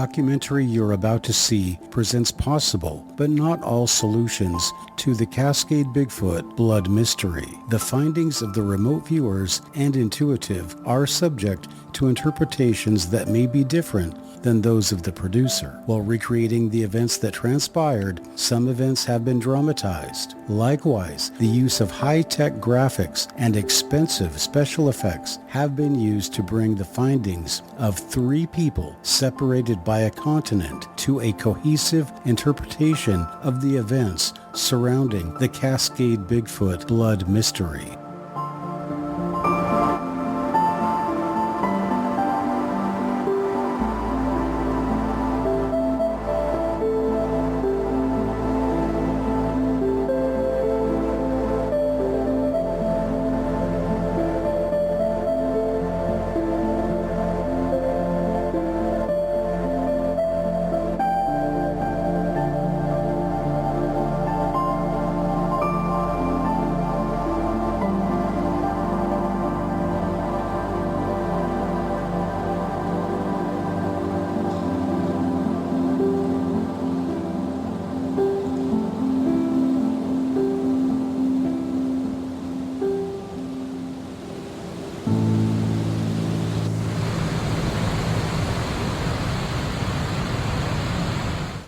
documentary you're about to see presents possible, but not all solutions to the Cascade Bigfoot blood mystery. The findings of the remote viewers and intuitive are subject to interpretations that may be different than those of the producer. While recreating the events that transpired, some events have been dramatized. Likewise, the use of high-tech graphics and expensive special effects have been used to bring the findings of three people separated by a continent to a cohesive interpretation of the events surrounding the Cascade Bigfoot blood mystery.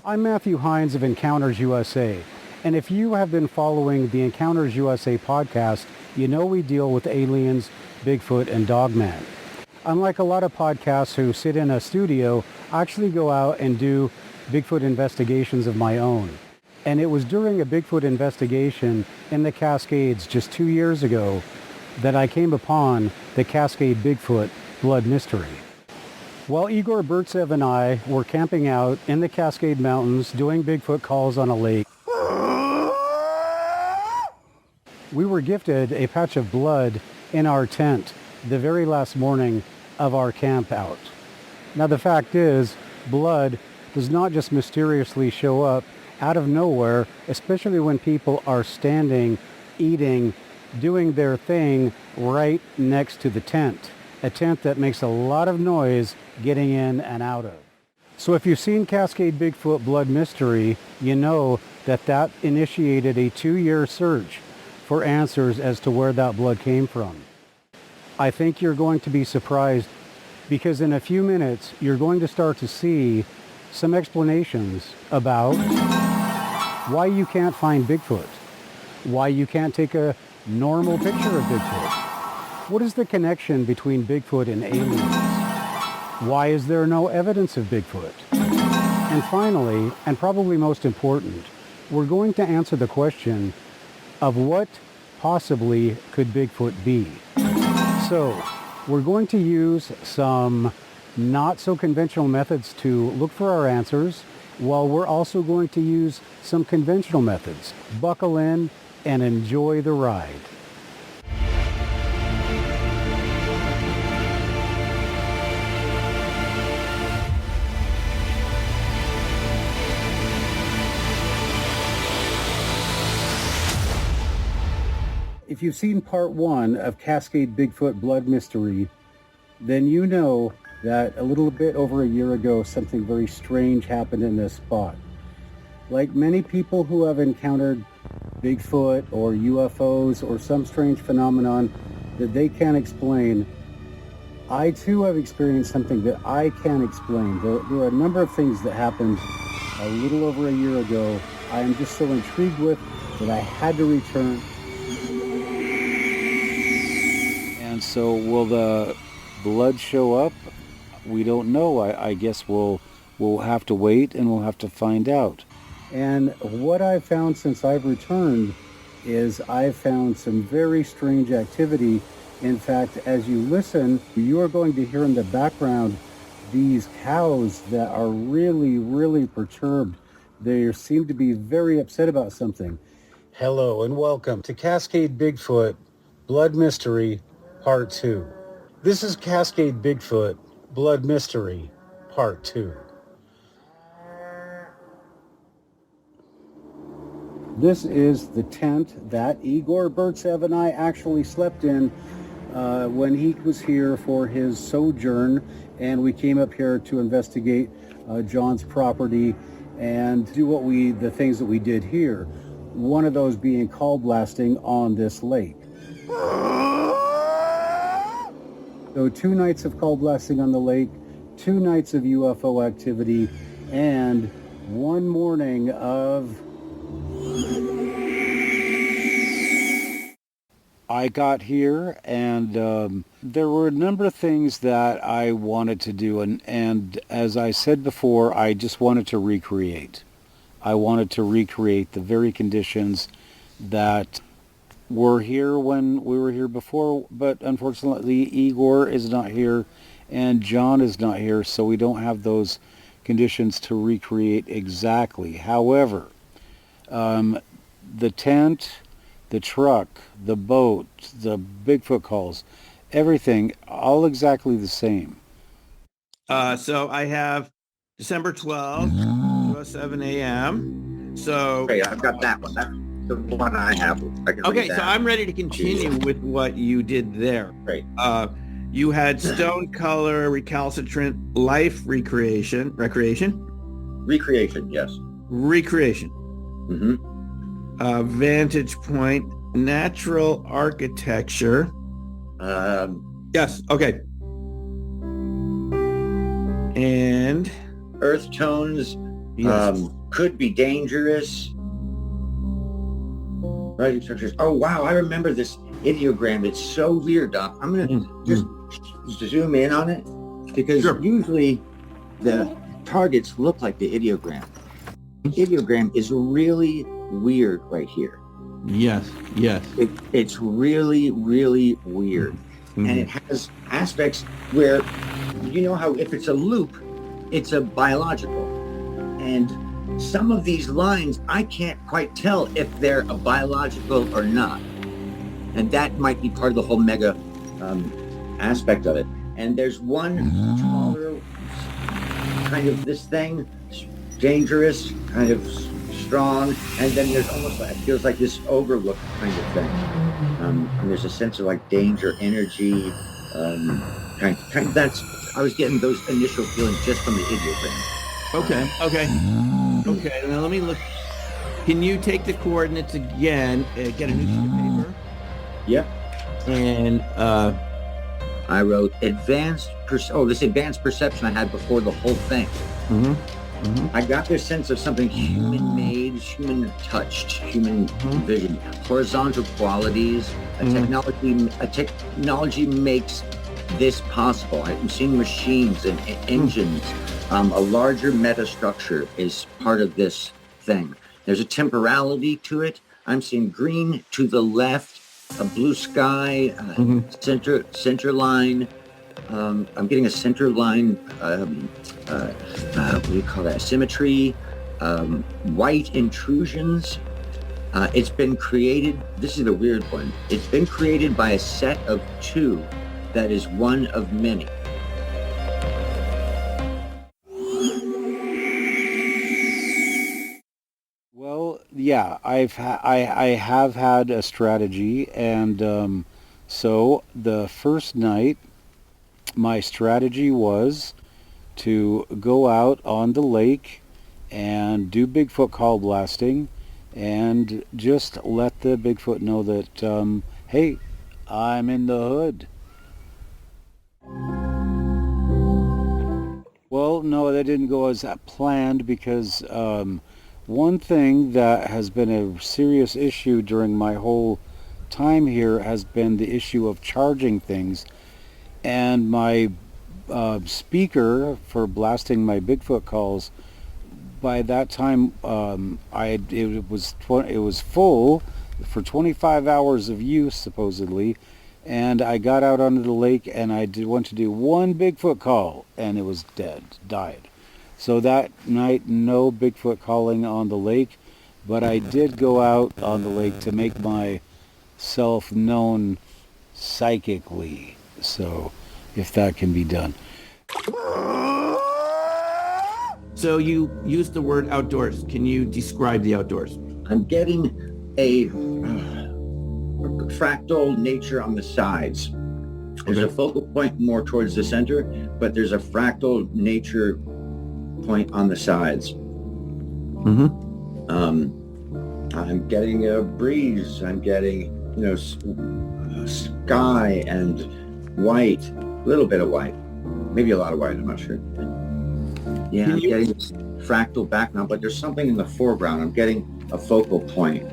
I'm Matthew Heines of Encounters USA, and if you have been following the Encounters USA podcast, you know we deal with aliens, Bigfoot, and Dogman. Unlike a lot of podcasts who sit in a studio, I actually go out and do Bigfoot investigations of my own. And it was during a Bigfoot investigation in the Cascades just 2 years ago that I came upon the Cascade Bigfoot blood mystery. While Igor Burtsev and I were camping out in the Cascade Mountains doing Bigfoot calls on a lake, we were gifted a patch of blood in our tent the very last morning of our camp out. Now the fact is, blood does not just mysteriously show up out of nowhere, especially when people are standing, eating, doing their thing right next to the tent. A tent that makes a lot of noise getting in and out of. So if you've seen Cascade Bigfoot blood mystery, you know that initiated a 2-year search for answers as to where that blood came from. I think you're going to be surprised because in a few minutes you're going to start to see some explanations about why you can't find Bigfoot, why you can't take a normal picture of Bigfoot. What is the connection between Bigfoot and aliens? Why is there no evidence of Bigfoot? And finally, and probably most important, we're going to answer the question of what possibly could Bigfoot be. So, we're going to use some not so conventional methods to look for our answers, while we're also going to use some conventional methods. Buckle in and enjoy the ride. If you've seen part 1 of Cascade Bigfoot Blood Mystery, then you know that a little bit over a year ago, something very strange happened in this spot. Like many people who have encountered Bigfoot or UFOs or some strange phenomenon that they can't explain, I too have experienced something that I can't explain. There are a number of things that happened a little over a year ago I am just so intrigued with that I had to return. And so will the blood show up? We don't know. I guess we'll have to wait and we'll have to find out. And what I've found since I've returned is I've found some very strange activity. In fact, as you listen, you are going to hear in the background these cows that are really, really perturbed. They seem to be very upset about something. Hello and welcome to Cascade Bigfoot Blood Mystery Part 2. This is Cascade Bigfoot Blood Mystery Part 2. This is the tent that Igor Burtsev and I actually slept in when he was here for his sojourn, and we came up here to investigate John's property and do the things that we did here. One of those being call blasting on this lake. So 2 nights of call blasting on the lake, 2 nights of UFO activity, and 1 morning of... I got here and there were a number of things that I wanted to do, and as I said before, I just wanted to recreate. I wanted to recreate the very conditions that were here when we were here before, but unfortunately Igor is not here and John is not here, so we don't have those conditions to recreate exactly. However, the tent, the truck, the boat, the Bigfoot calls, everything, all exactly the same. So I have December 12th, 2:07 a.m. So okay, I've got that one. That's the one I have. Okay, so I'm ready to continue with what you did there. Great. You had stone color, recalcitrant, life recreation, Recreation, yes. Recreation. Mm-hmm. Vantage point, natural architecture. Yes, okay. And earth tones, yes. Could be dangerous. Writing structures. Oh wow, I remember this ideogram. It's so weird, Doc. I'm gonna just zoom in on it because usually the targets look like the ideogram. The ideogram is really weird right here. Yes. It's really, really weird. And it has aspects where, you know how if it's a loop, it's a biological. And some of these lines, I can't quite tell if they're a biological or not. And that might be part of the whole mega aspect of it. And there's one smaller kind of this thing, dangerous, kind of strong, and then there's almost like, it feels like this overlook kind of thing. And there's a sense of like danger, energy, kind of that's, I was getting those initial feelings just from the ideogram. Okay, now let me look. Can you take the coordinates again, get a new sheet of paper? Yep. And I wrote advanced perception I had before the whole thing. I got this sense of something human-made, human-touched, human vision, horizontal qualities. A technology makes this possible. I'm seeing machines and engines. A larger meta-structure is part of this thing. There's a temporality to it. I'm seeing green to the left, a blue sky, center line. I'm getting a center line, what do you call that? Symmetry, white intrusions. It's been created, this is the weird one. It's been created by a set of 2 that is one of many. Well, yeah, I have had a strategy, and so the first night, my strategy was to go out on the lake and do Bigfoot call blasting and just let the Bigfoot know that, hey, I'm in the hood. Well, no, that didn't go as planned because one thing that has been a serious issue during my whole time here has been the issue of charging things. And my speaker for blasting my Bigfoot calls, by that time it was full for 25 hours of use supposedly, and I got out onto the lake and I went to do one Bigfoot call and it was died. So that night, no Bigfoot calling on the lake, but I did go out on the lake to make myself known psychically. So, if that can be done. so you used the word outdoors. Can you describe the outdoors? I'm getting a fractal nature on the sides. There's a focal point more towards the center, but there's a fractal nature point on the sides. Mm-hmm. I'm getting a breeze. I'm getting, sky and white, a little bit of white, maybe a lot of white, I'm not sure. Yeah, I'm getting this fractal background, but there's something in the foreground. I'm getting a focal point.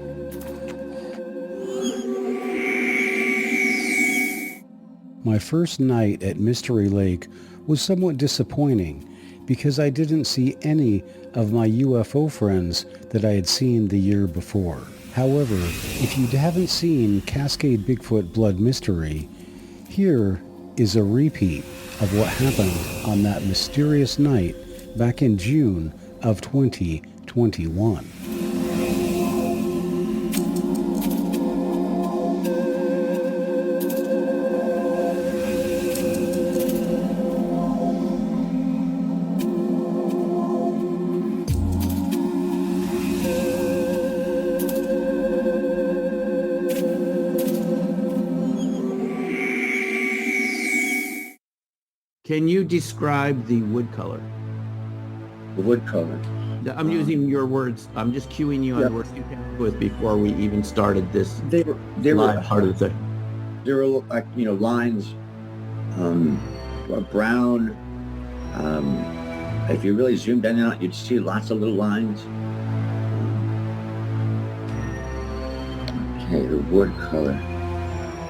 My first night at Mystery Lake was somewhat disappointing because I didn't see any of my UFO friends that I had seen the year before. However, if you haven't seen Cascade Bigfoot Blood Mystery, here is a repeat of what happened on that mysterious night back in June of 2021. Can you describe the wood color? The wood color. I'm using your words. I'm just cueing you on the words you came up with before we even started this They were live part of the thing. There were like lines, brown. If you really zoomed in on it, you'd see lots of little lines. Okay, the wood color.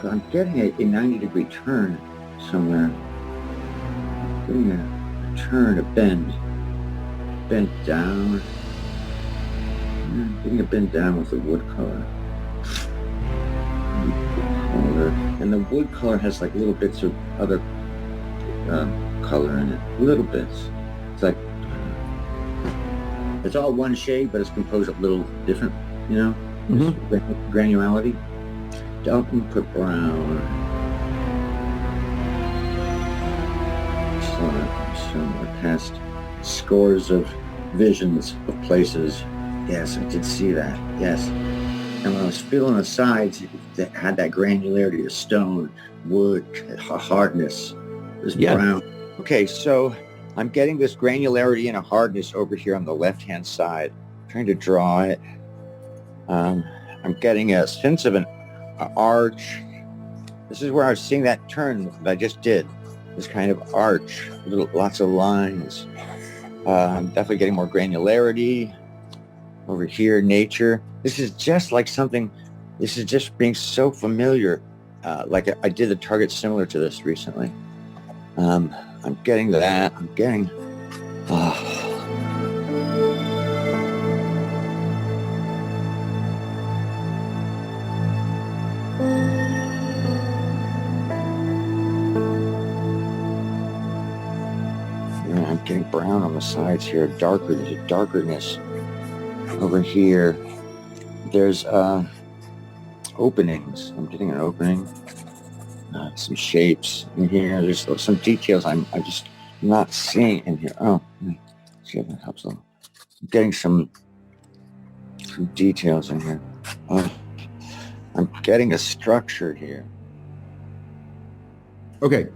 So I'm getting a 90-degree turn somewhere. Getting a turn, a bend down. Getting a bend down with the wood color. And the wood color has like little bits of other color in it. Little bits. It's like, it's all one shade, but it's composed of little different, granularity. Don't put brown. Similar past scores of visions of places. Yes, I did see that. Yes. And when I was feeling the sides, that had that granularity of stone, wood, hardness. This brown. Okay, so I'm getting this granularity and a hardness over here on the left-hand side. I'm trying to draw it. I'm getting a sense of an arch. This is where I was seeing that turn that I just did. This kind of arch, lots of lines. I'm definitely getting more granularity. Over here, nature. This is just like something, this is just being so familiar. Like I did a target similar to this recently. I'm getting that. I'm getting... I'm getting brown on the sides here, darker. There's a darkerness over here. There's openings. I'm getting an opening. Some shapes in here. There's some details I'm just not seeing in here. Oh, see if that helps a little. I'm getting some details in here. I'm getting a structure here. Okay.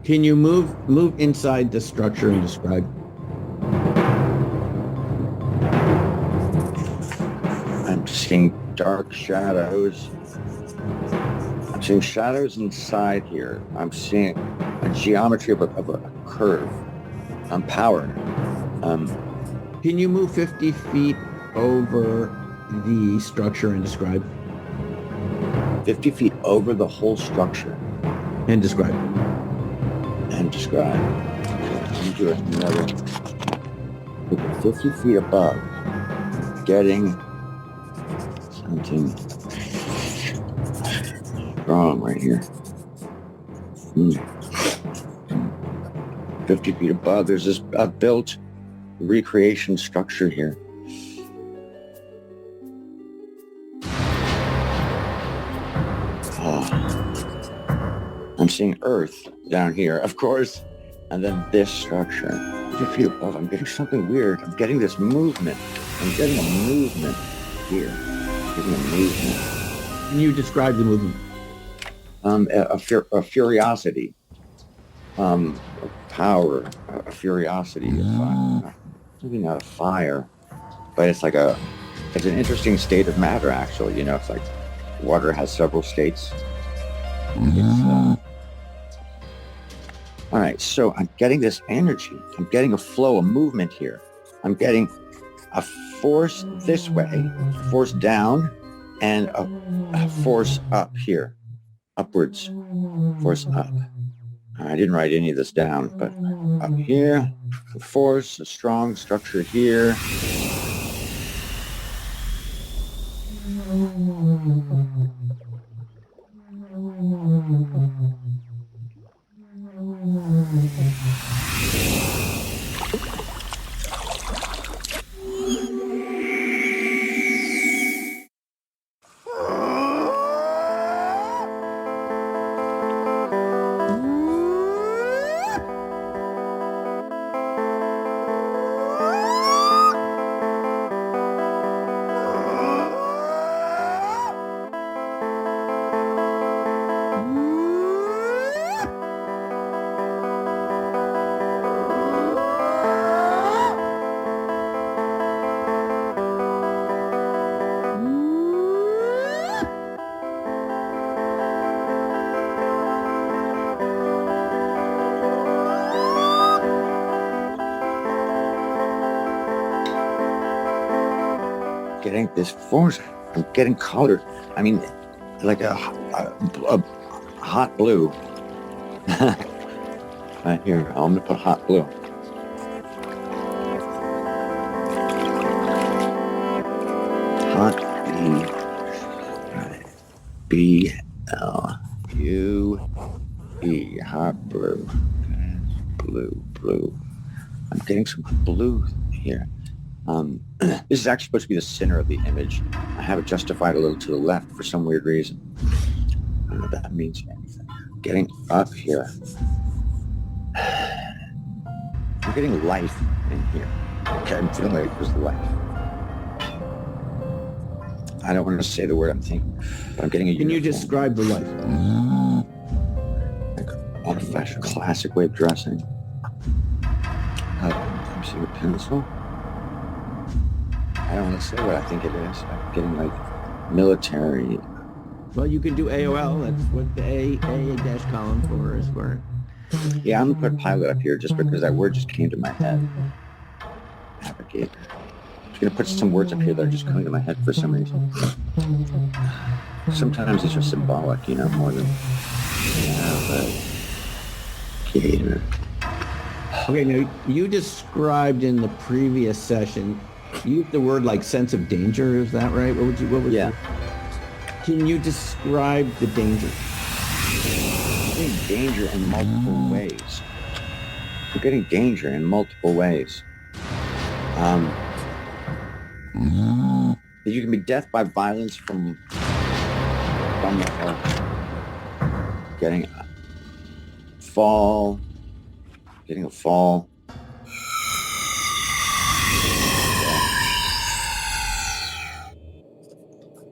Can you move inside the structure and describe? I'm seeing dark shadows. I'm seeing shadows inside here. I'm seeing a geometry of a curve. I'm power. Can you move 50 feet over the structure and describe? 50 feet over the whole structure. And describe. And describe. Let me do another. 50 feet above. Getting something strong right here. 50 feet above, there's this built recreation structure here. I'm seeing Earth down here, of course, and then this structure. 50 feet above, I'm getting something weird. I'm getting this movement. I'm getting a movement here. Getting a movement. Can you describe the movement? A curiosity, a power, a curiosity. maybe not a fire, but it's an interesting state of matter, actually. It's like water has several states. All right, so I'm getting this energy. I'm getting a flow, a movement here. I'm getting a force this way, force down, and a force up here, upwards, force up. I didn't write any of this down, but up here, a force, a strong structure here. Getting this force, I'm getting colored. I mean, like a hot blue. Right here, I'm gonna put hot blue. Hot B-L-U-E, hot blue. Blue. I'm getting some blue here. This is actually supposed to be the center of the image. I have it justified a little to the left for some weird reason. I don't know if that means anything. Getting up here. I'm getting life in here. Okay, I'm feeling like there's life. I don't want to say the word I'm thinking, but I'm getting a Can uniform. you describe the life? Like old-fashioned classic way of dressing. I'm seeing a pencil. I don't want to say what I think it is. I'm getting like military. Well, you can do AOL. That's what the A dash column for is for. Yeah, I'm gonna put pilot up here just because that word just came to my head. Navigator. I'm just gonna put some words up here that are just coming to my head for some reason. Sometimes it's just symbolic, more than navigator. Okay, now you described in the previous session, you used the word like sense of danger. Is that right? What was Yeah. Can you describe the danger? I'm getting danger in multiple ways. I'm getting danger in multiple ways. You can be death by violence from getting a fall.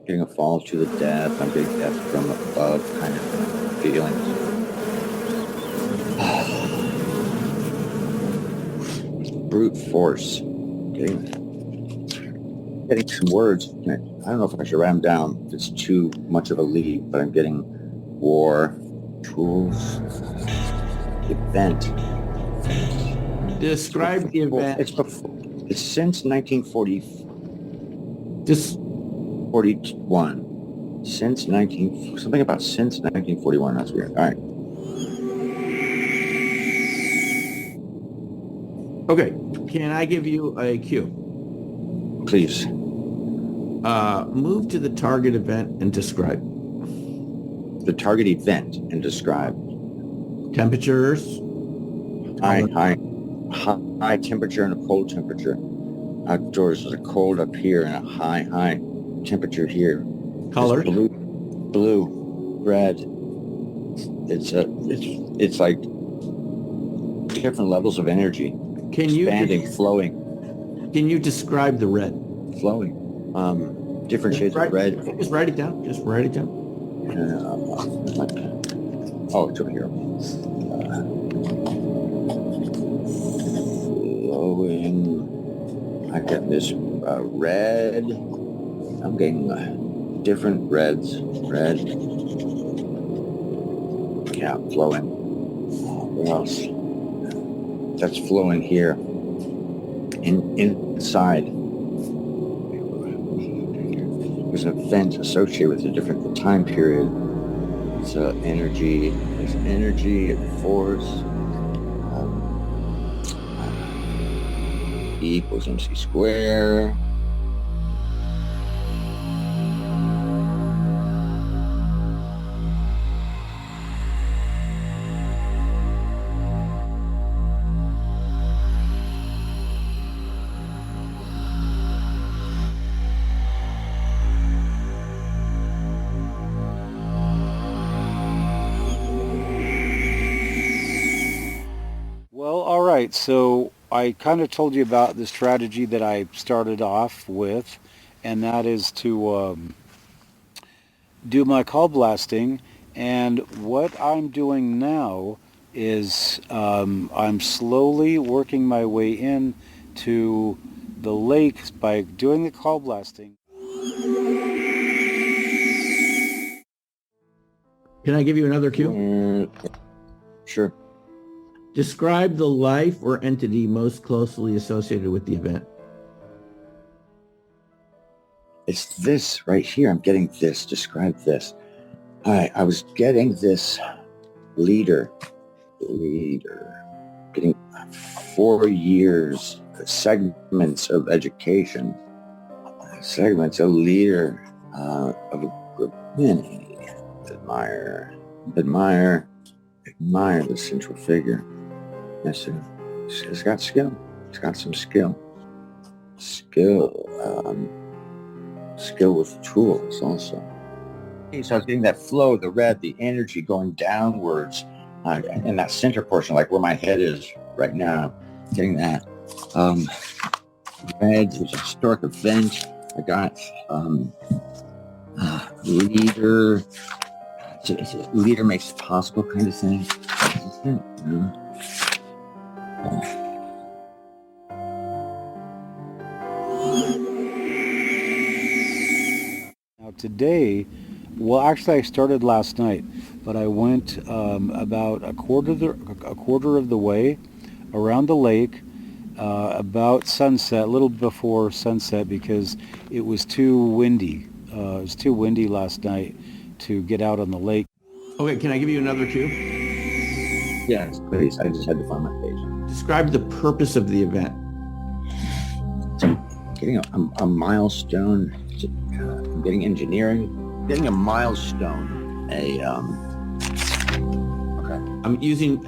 Getting a fall to the death. I'm getting death from above kind of feelings. Brute force. Getting some words. I don't know if I should write them down. If it's too much of a lead, but I'm getting war, tools, event. Describe the event. It's since 1940. Just 41. Since 1941. That's weird. All right. okay. Can I give you a cue? Please. Move to the target event and describe. The target event and describe. Temperatures. High temperature and a cold temperature. Outdoors, there's a cold up here and a high temperature here. Color. Blue, red. It's like different levels of energy. Expanding, flowing. Can you describe the red? Flowing. Different shades of red. Just write it down. My pen. Oh, it's over here. Flowing. I get this red. I'm getting different reds. Red. Yeah, flowing. What else? That's flowing here. Inside. There's an event associated with a different time period. It's energy. There's energy and force. E equals MC squared. Well, all right. So I kind of told you about the strategy that I started off with, and that is to do my call blasting. And what I'm doing now is I'm slowly working my way in to the lake by doing the call blasting. Can I give you another cue? Sure. Describe the life or entity most closely associated with the event. It's this right here. I'm getting this. Describe this. I was getting this leader, getting 4 years, segments of education, segments of leader of a group. Many admire the central figure. Yes, it's got skill. It's got some skill. Skill with tools also. So I was getting that flow, the red, the energy going downwards in that center portion, like where my head is right now. Getting that red, there's a historic event. I got leader. Leader makes it possible kind of thing. Now today, well, actually I started last night, but I went about a quarter of the way around the lake, about sunset, a little before sunset, because it was too windy. It was too windy last night to get out on the lake. Okay, can I give you another cue? Yes, please. I just had to find my page. Describe the purpose of the event. So getting a milestone. I'm getting engineering. Getting a milestone. Okay. I'm using,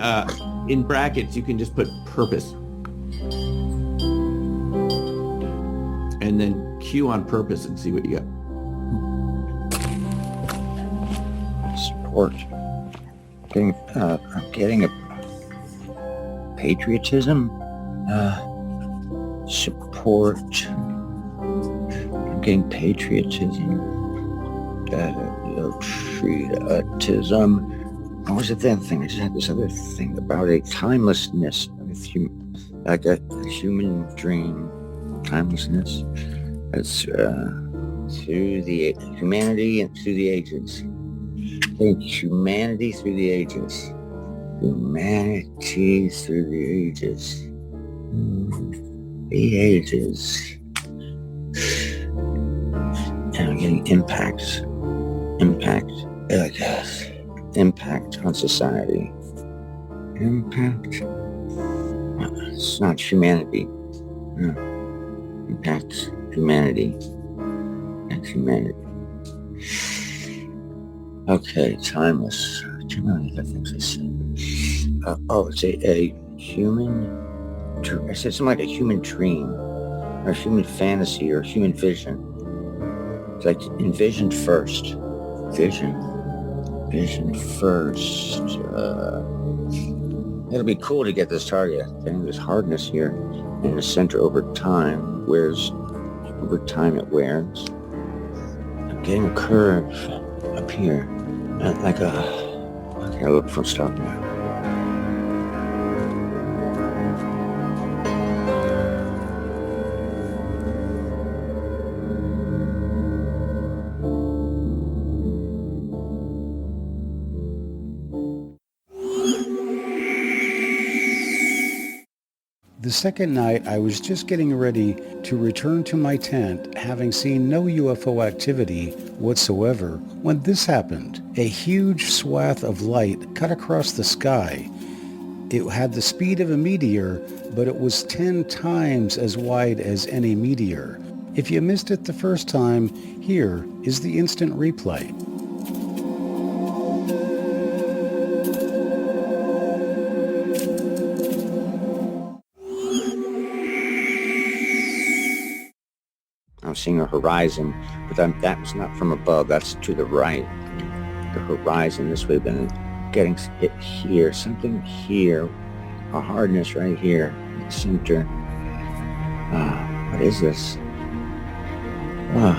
in brackets, you can just put purpose. And then Q on purpose and see what you got. Support. I'm getting a patriotism. Support. I'm getting patriotism. Patriotism. What was it then thing? I just had this other thing about a timelessness, like a human dream. Timelessness. That's through the humanity and through the ages. Humanity through the ages. Humanity through the ages. The ages. And I'm getting impact. Impact on society. Impact. It's not humanity. No. Impact humanity. And humanity. Okay, timeless. Too many other things I said. It's a human. I said something like a human dream, or human fantasy, or human vision. It's like envisioned first. Vision first. It'll be cool to get this target. There's hardness here in the center over time. Over time it wears. I'm getting a curve up here. Like a... Okay, I'll look for stop now. The second night, I was just getting ready to return to my tent, having seen no UFO activity whatsoever, when this happened. A huge swath of light cut across the sky. It had the speed of a meteor, but it was 10 times as wide as any meteor. If you missed it the first time, here is the instant replay. I'm seeing a horizon, but that was not from above. That's to the right. The horizon this way, been getting it here. Something here. A hardness right here in the center. What is this? What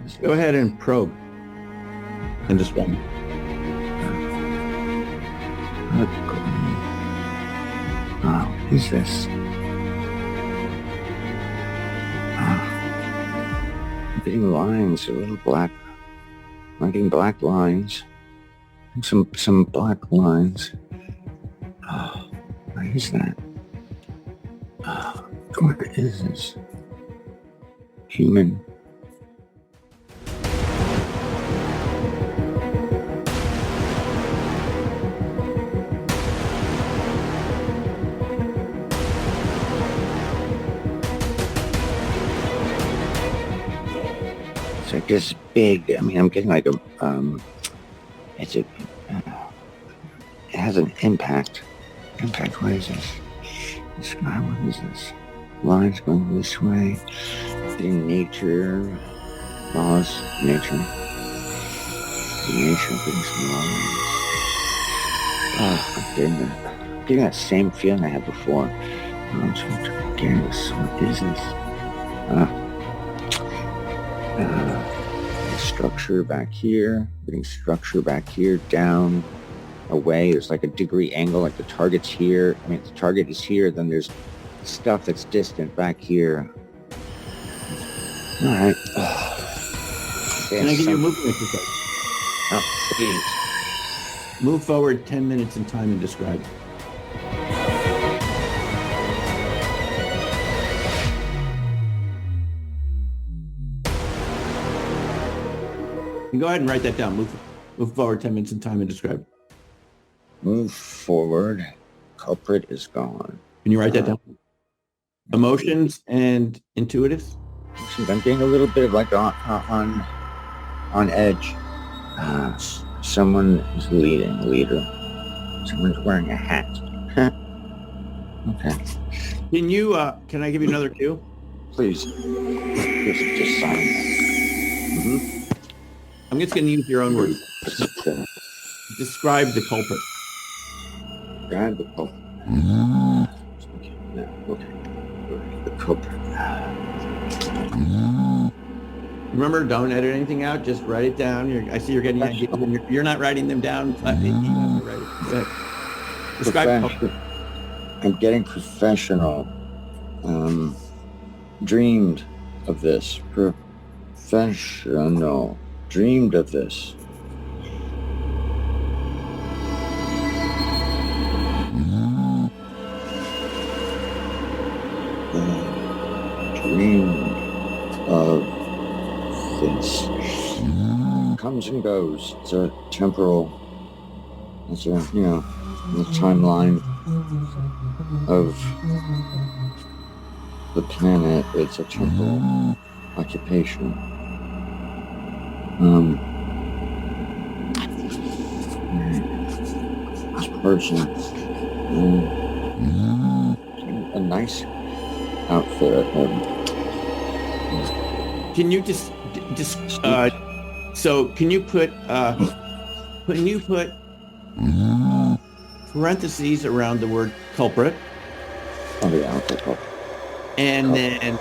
is this? Go ahead and probe. And just one. What is this? I'm getting lines, a little black. I'm getting black lines. Some black lines. What is that? What is this? Human. It's like this big. I mean, I'm getting like a. It has an impact. Impact. What is this? The sky. What is this? Lines going this way. In nature. Laws. Nature. Nature. Getting some lines. I'm getting that same feeling I had before. I'm getting this. What is this? Structure back here, getting structure back here, down, away. There's like a degree angle, like the target's here. I mean, the target is here, then there's stuff that's distant back here. All right. Can I give you a movement exercise? Oh, please. Move forward 10 minutes in time and describe. And go ahead and write that down. Move forward 10 minutes in time and describe. Move forward. Culprit is gone. Can you write that down? Emotions and intuitives. I'm getting a little bit of like on edge. Someone is leader. Someone's wearing a hat. Okay. Can you? Can I give you another cue? Please. Just sign that. Mm-hmm. I'm just going to use your own words. Describe the culprit. Describe the culprit. Okay. The culprit. Remember, don't edit anything out. Just write it down. I see you're getting ideas. You're not writing them down. You have to write it. Describe the culprit. I'm getting professional. Dreamed of this. Professional. Dreamed of this. Dreamed of this. Comes and goes. It's a temporal. It's a, the timeline of the planet. It's a temporal occupation. This person, a nice outfit. Can you just so can you put parentheses around the word culprit? Oh yeah, okay, culprit. And then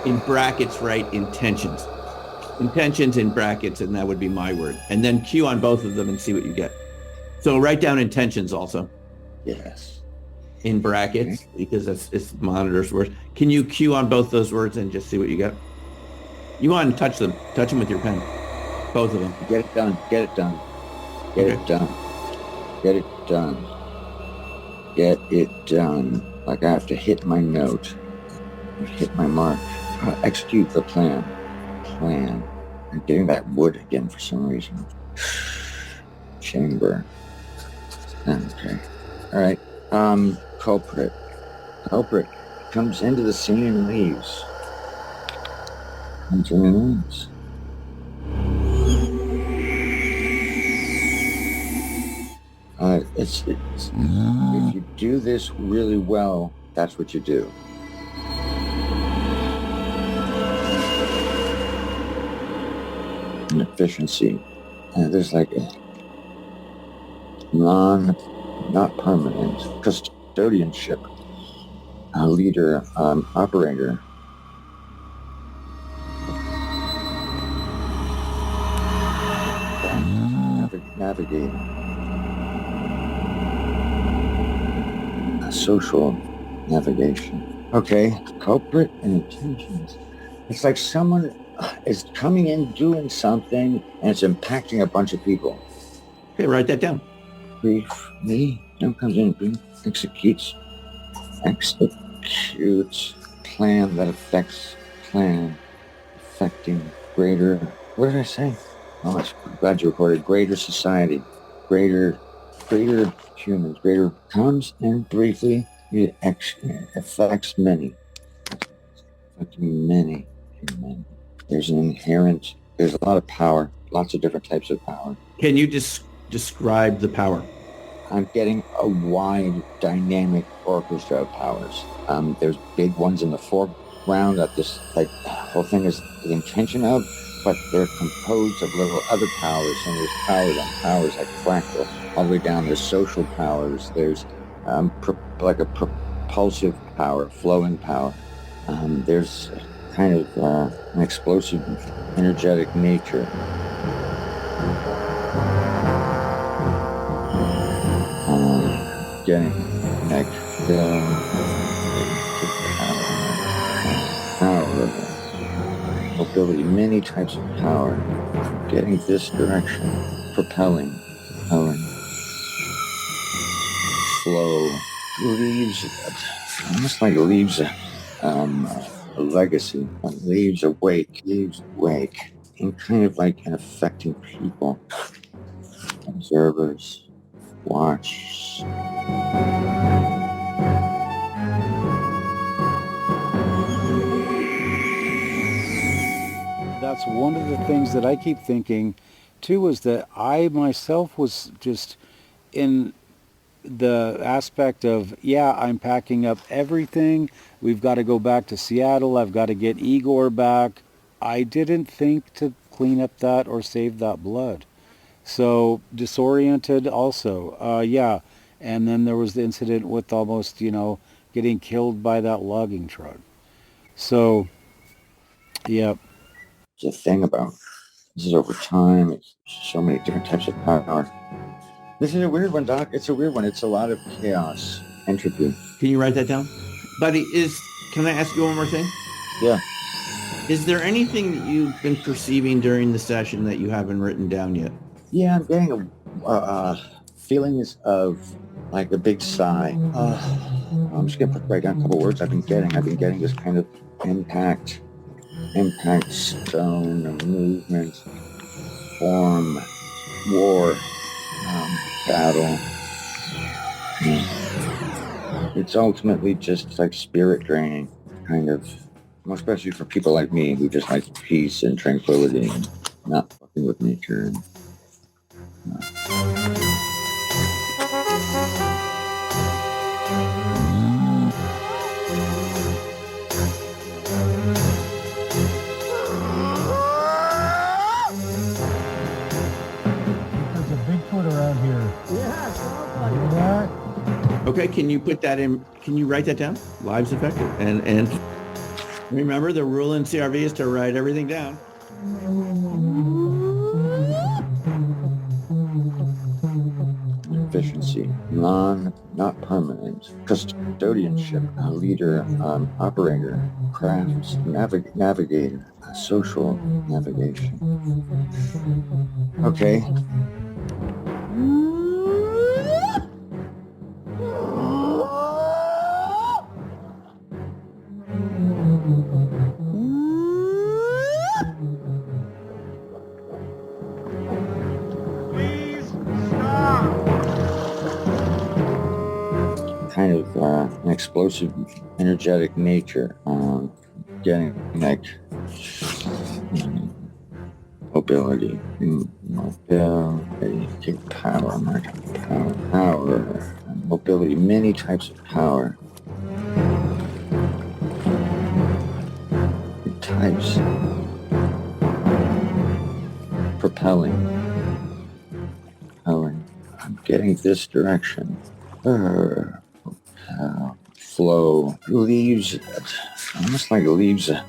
in brackets write intentions. Intentions in brackets, and that would be my word. And then Q on both of them and see what you get. So write down intentions also. Yes. In brackets, because it's monitor's words. Can you Q on both those words and just see what you get? You want to touch them. Touch them with your pen. Both of them. Get it done. Get it done. Get it done. Get it done. Get it done. Like I have to hit my note. Hit my mark. Execute the plan. I'm getting that wood again for some reason. Chamber. Okay. All right. Culprit. Culprit comes into the scene and leaves. Comes in and leaves. It's if you do this really well, that's what you do. And efficiency. And there's like a not permanent custodianship, a leader, operator. Navigating. Social navigation. Okay, culprit and intentions. It's like someone is coming in doing something and it's impacting a bunch of people. Okay, write that down. Briefly, someone comes in, executes plan that affects plan, affecting greater, what did I say? Oh, I'm glad you recorded. Greater society, greater humans, greater comes and briefly it affects many. Affecting many. There's a lot of power, lots of different types of power. Can you describe the power? I'm getting a wide, dynamic orchestra of powers. There's big ones in the foreground that this whole thing is the intention of, but they're composed of little other powers, and there's powers on powers like fractal. All the way down, there's social powers. There's like a propulsive power, flowing power. There's kind of an explosive, energetic nature. Getting like power, mobility, many types of power. Getting this direction, propelling, flow, leaves, almost like leaves a legacy, leaves awake, and kind of like an affecting people, observers, watch. That's one of the things that I keep thinking too, is that I myself was just in the aspect of, I'm packing up everything. We've got to go back to Seattle. I've got to get Igor back. I didn't think to clean up that or save that blood. So disoriented also. And then there was the incident with almost, getting killed by that logging truck. So, yeah. The thing about this is over time. It's so many different types of power. This is a weird one, Doc. It's a weird one. It's a lot of chaos, entropy. Can you write that down? Buddy, can I ask you one more thing? Yeah. Is there anything that you've been perceiving during the session that you haven't written down yet? Yeah, I'm getting feelings of like a big sigh. I'm just going to write down a couple words I've been getting this kind of impact stone, movement, form, war, battle. It's ultimately just like spirit draining, kind of, especially for people like me who just like peace and tranquility and not fucking with nature. Around here. Yeah. Okay, can you put that in? Can you write that down? Lives affected. And remember, the rule in CRV is to write everything down. Efficiency, not permanent, custodianship, a leader, operator, crafts, navigator, social navigation. Okay. explosive, energetic nature. Getting like mobility, power, mobility, many types of power. Types. Propelling. I'm getting this direction. Flow. Leaves, almost like leaves a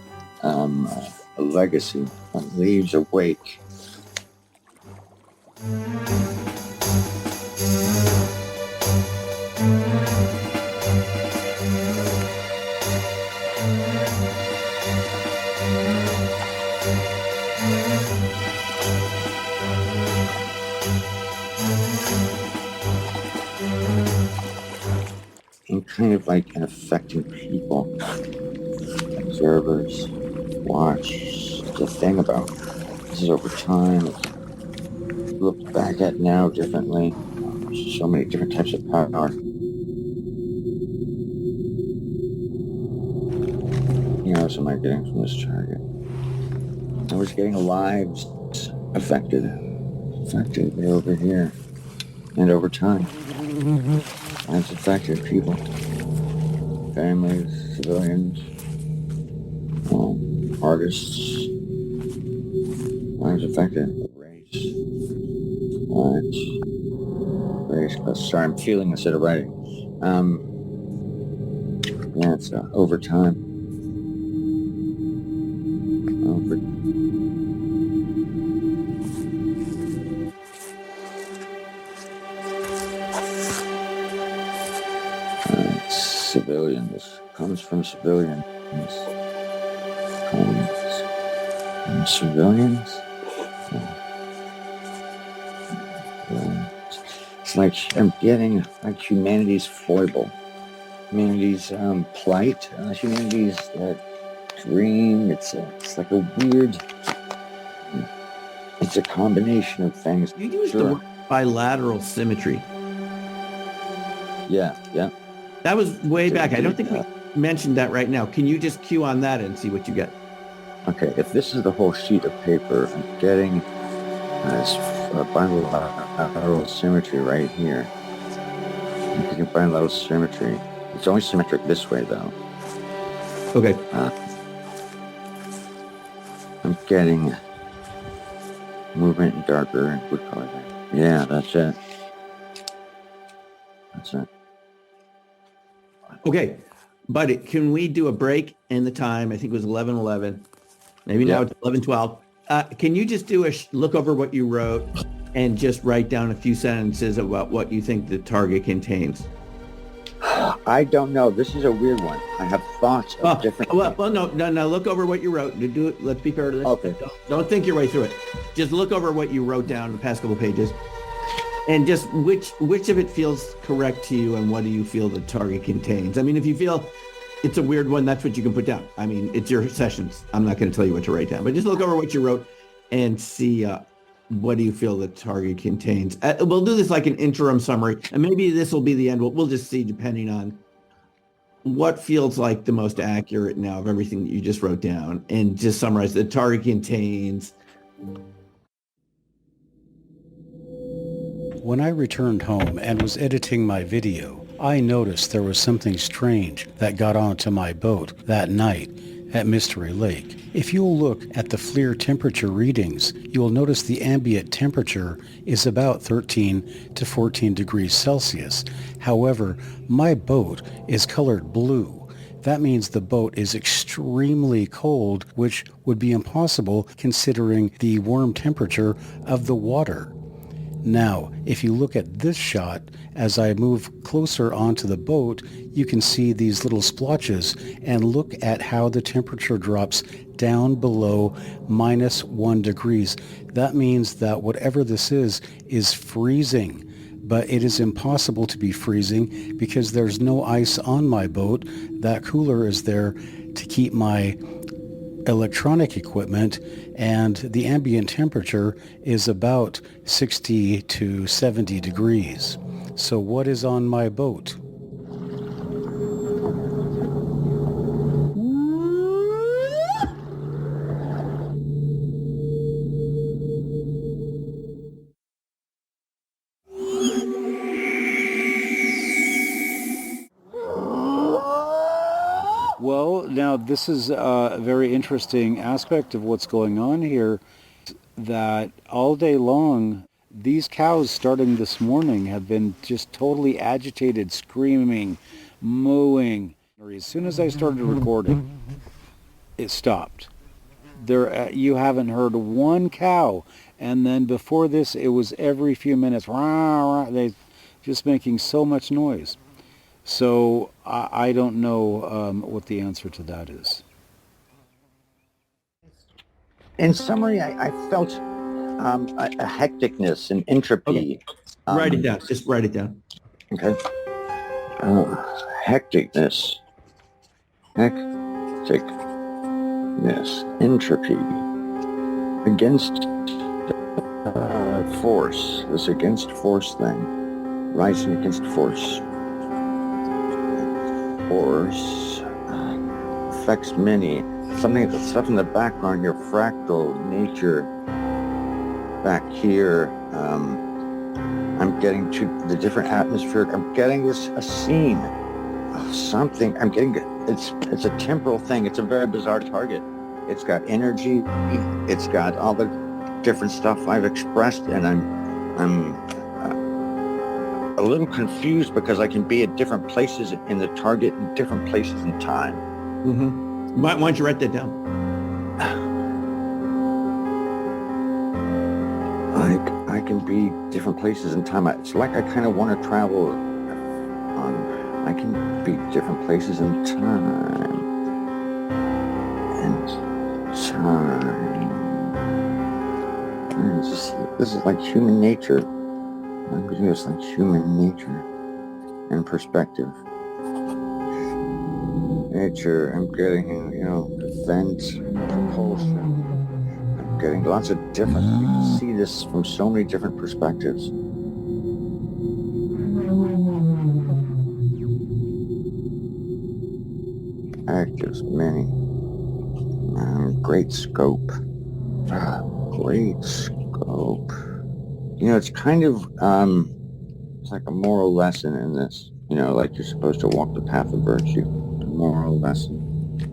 legacy. Leaves a wake. And kind of like affecting people, observers, watch. The thing about this is over time, looked back at now differently. So many different types of power. What else am I getting from this target? I was getting lives affected. They're over here. And over time. Lives affected, people. Families, civilians, artists. Lives affected. Race. Sorry, I'm feeling instead of writing. It's over time. Civilians. Comes from civilians. Comes from civilians. It's like I'm getting like humanity's foible, humanity's plight, humanity's dream. It's like a weird. It's a combination of things. You used the word bilateral symmetry. Yeah. That was way back. I don't think we mentioned that right now. Can you just cue on that and see what you get? Okay, if this is the whole sheet of paper, I'm getting this bilateral symmetry right here. I'm getting bilateral symmetry. It's only symmetric this way, though. Okay. I'm getting movement in darker and wood color. Yeah, that's it. Okay, buddy, can we do a break in the time? I think it was 11:11. Maybe now it's 11:12. Can you just do a look over what you wrote and just write down a few sentences about what you think the target contains? I don't know. This is a weird one. I have thoughts of different. Well, no. Look over what you wrote. Do it. Let's be fair to this. Okay. Don't think your way through it. Just look over what you wrote down the past couple pages, and just which of it feels correct to you, and what do you feel the target contains? I mean, if you feel it's a weird one, that's what you can put down. I mean, it's your sessions. I'm not going to tell you what to write down, but just look over what you wrote and see what do you feel the target contains. We'll do this like an interim summary, and maybe this will be the end. We'll just see depending on what feels like the most accurate now of everything that you just wrote down, and just summarize. The target contains. When I returned home and was editing my video, I noticed there was something strange that got onto my boat that night at Mystery Lake. If you'll look at the FLIR temperature readings, you will notice the ambient temperature is about 13 to 14 degrees Celsius. However, my boat is colored blue. That means the boat is extremely cold, which would be impossible considering the warm temperature of the water. Now, if you look at this shot, as I move closer onto the boat, you can see these little splotches, and look at how the temperature drops down below -1 degrees. That means that whatever this is freezing. But it is impossible to be freezing because there's no ice on my boat. That cooler is there to keep my electronic equipment, and the ambient temperature is about 60 to 70 degrees. So what is on my boat? Well, now this is a very interesting aspect of what's going on here, that all day long, these cows starting this morning have been just totally agitated, screaming, mooing. As soon as I started recording, it stopped. There, you haven't heard one cow, and then before this, it was every few minutes, rah, rah, they just making so much noise. So I don't know what the answer to that is. In summary, I felt a hecticness, an entropy. Okay. Write it down. Just write it down. Okay. Hecticness. Hecticness. Entropy. Against force. This against force thing. Rising against force. Force affects many. Something that's stuff in the background, your fractal nature back here. I'm getting to the different atmospheric. I'm getting a scene of something. I'm getting it's a temporal thing. It's a very bizarre target. It's got energy. It's got all the different stuff I've expressed, and I'm a little confused because I can be at different places in the target, in different places in time. Mm-hmm. Why don't you write that down? I can be different places in time. It's like I kind of want to travel I can be different places in time. And time. This is like human nature. It's like human nature and perspective. Nature, I'm getting, events, propulsion. I'm getting lots of different, you can see this from so many different perspectives. Actors, many. Great scope. Great scope. It's kind of, it's like a moral lesson in this. Like you're supposed to walk the path of virtue. A moral lesson.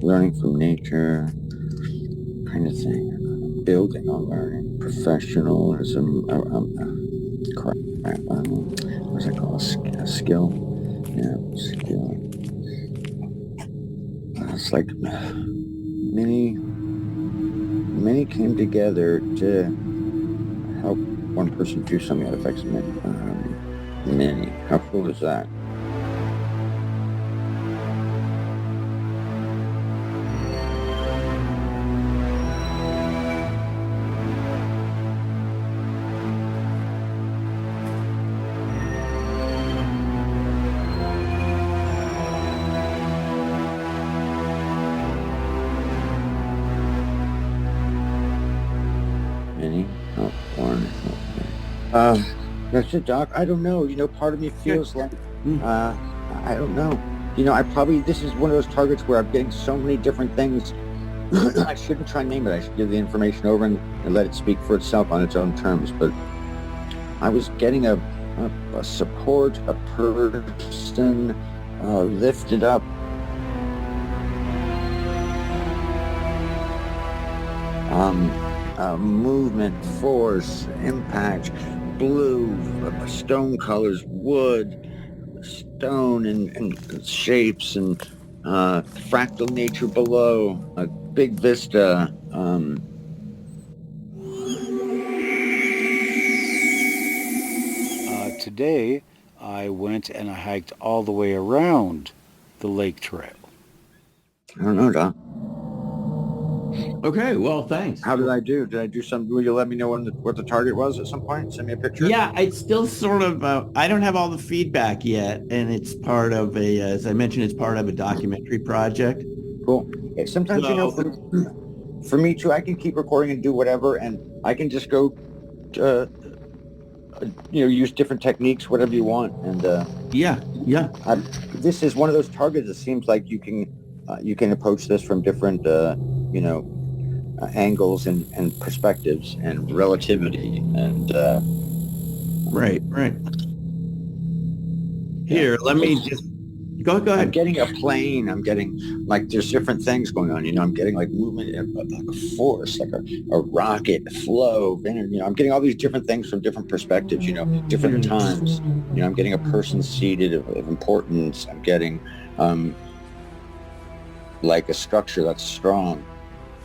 Learning from nature, kind of thing. Building on learning. Professionalism. What's it called? A skill? Yeah, skill. It's like many came together to help one person do something that affects many. Many. How cool is that? Many. Oh, one. Okay. That's it, Doc. I don't know. Part of me feels like, I don't know. This is one of those targets where I'm getting so many different things. I shouldn't try and name it. I should give the information over and let it speak for itself on its own terms. But I was getting a support, a person lifted up. Movement, force, impact, blue, stone colors, wood, stone and shapes, and fractal nature below, a big vista. Today, I went and I hiked all the way around the lake trail. I don't know, Doc. Okay, well, thanks. How did I do? Did I do something? Will you let me know what the target was at some point? Send me a picture? Yeah, it's still sort of, I don't have all the feedback yet, and it's part of as I mentioned, it's part of a documentary project. Cool. Sometimes, for me too, I can keep recording and do whatever, and I can just go, use different techniques, whatever you want. And yeah. This is one of those targets. It seems like you can approach this from different, angles and perspectives and relativity and right. Here, let me just Go I'm ahead. getting a plane. I'm getting like there's different things going on. I'm getting like movement, like a force, like a rocket, flow. I'm getting all these different things from different perspectives. Different times. I'm getting a person seated of importance. I'm getting like a structure that's strong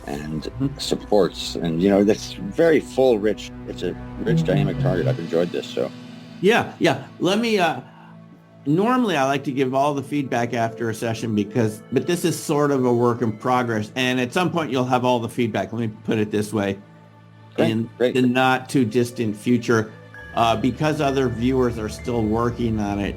and supports, and that's very full, rich. It's a rich, dynamic target. I've enjoyed this. So Yeah. Let me. Normally, I like to give all the feedback after a session but this is sort of a work in progress, and at some point you'll have all the feedback. Let me put it this way: in the not too distant future, because other viewers are still working on it.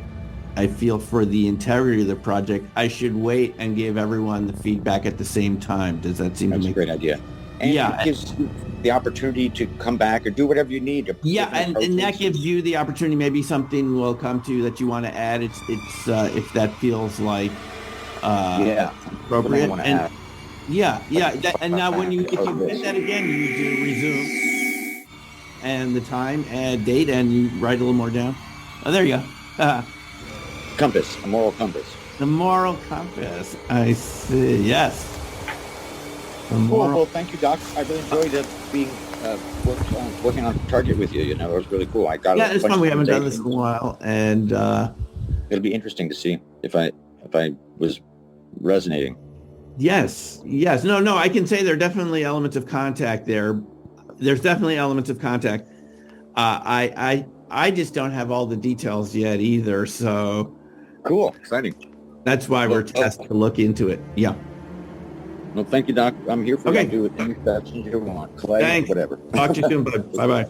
I feel for the integrity of the project, I should wait and give everyone the feedback at the same time. Does that seem to make a great idea? And it gives you the opportunity to come back or do whatever you need. And that gives you the opportunity. Maybe something will come to you that you want to add. It's if that feels like appropriate. And and now if you hit that again, you do resume and the time and date, and you write a little more down. Oh, there you go. Compass, a moral compass. The moral compass. I see. Yes. Cool. Well, thank you, Doc. I really enjoyed being working on Target with you. It was really cool. I got it's fun. We haven't done this in a while, and it'll be interesting to see if I was resonating. Yes. No. I can say there are definitely elements of contact there. There's definitely elements of contact. I just don't have all the details yet either. So cool, exciting. That's why we're tasked to look into it. Yeah. Well, thank you, Doc. I'm here for you to do with any questions you want. Clay, thanks. Whatever. Talk to you soon, bud. Bye-bye.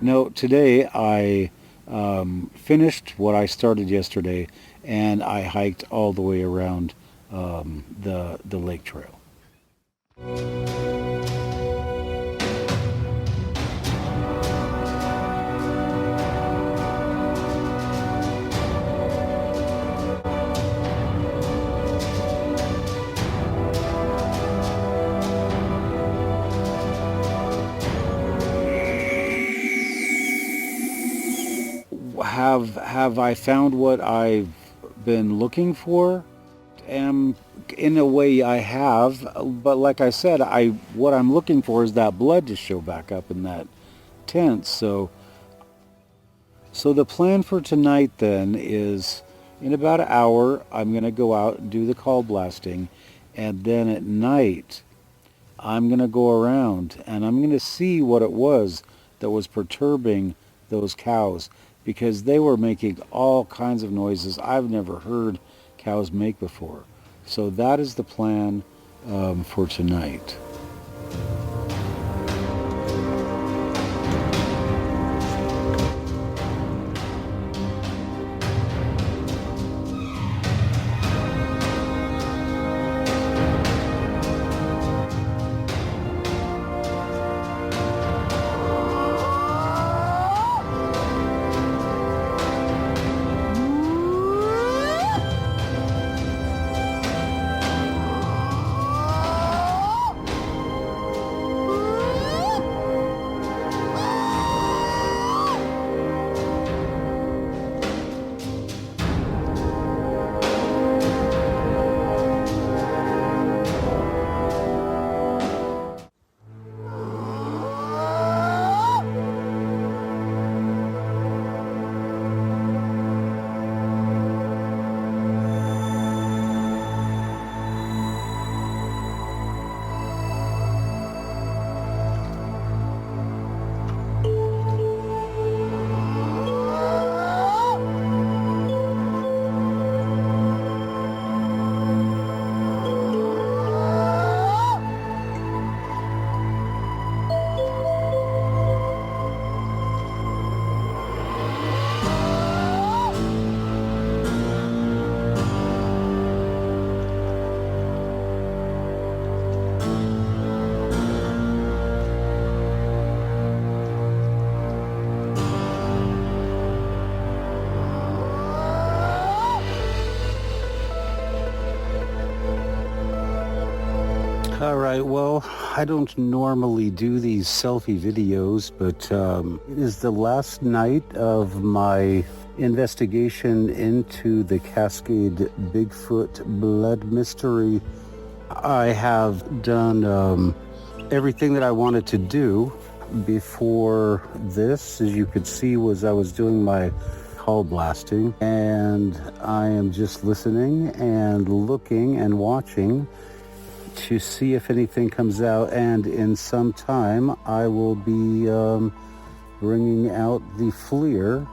No, today I finished what I started yesterday, and I hiked all the way around the lake trail. Have I found what I've been looking for. And in a way I have, but like I said, what I'm looking for is that blood to show back up in that tent. So the plan for tonight then is, in about an hour, I'm going to go out and do the call blasting, and then at night I'm going to go around and I'm going to see what it was that was perturbing those cows, because they were making all kinds of noises I've never heard cows make before. So that is the plan for tonight. All right, well, I don't normally do these selfie videos, but it is the last night of my investigation into the Cascade Bigfoot blood mystery. I have done everything that I wanted to do before this, as you could see, was I was doing my call blasting, and I am just listening and looking and watching to see if anything comes out, and in some time I will be bringing out the FLIR.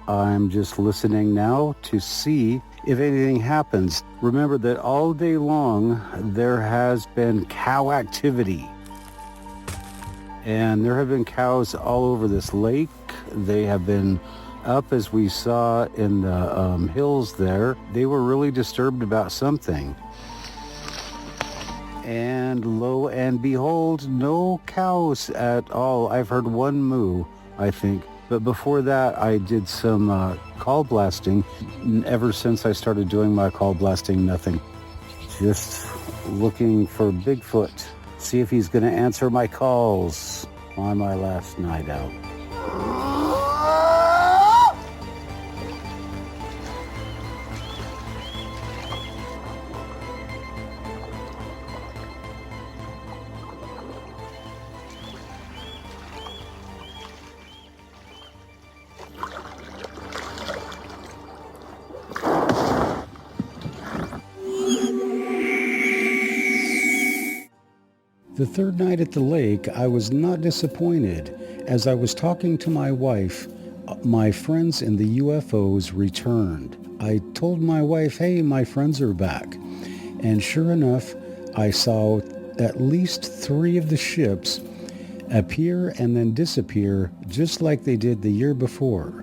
I'm just listening now to see if anything happens. Remember that all day long there has been cow activity, and there have been cows all over this lake. They have been up, as we saw in the hills there. They were really disturbed about something. And lo and behold, no cows at all. I've heard one moo, I think. But before that, I did some call blasting. Ever since I started doing my call blasting, nothing. Just looking for Bigfoot. See if he's going to answer my calls on my last night out. The third night at the lake, I was not disappointed. As I was talking to my wife, my friends in the UFOs returned. I told my wife, hey, my friends are back. And sure enough, I saw at least 3 of the ships appear and then disappear, just like they did the year before.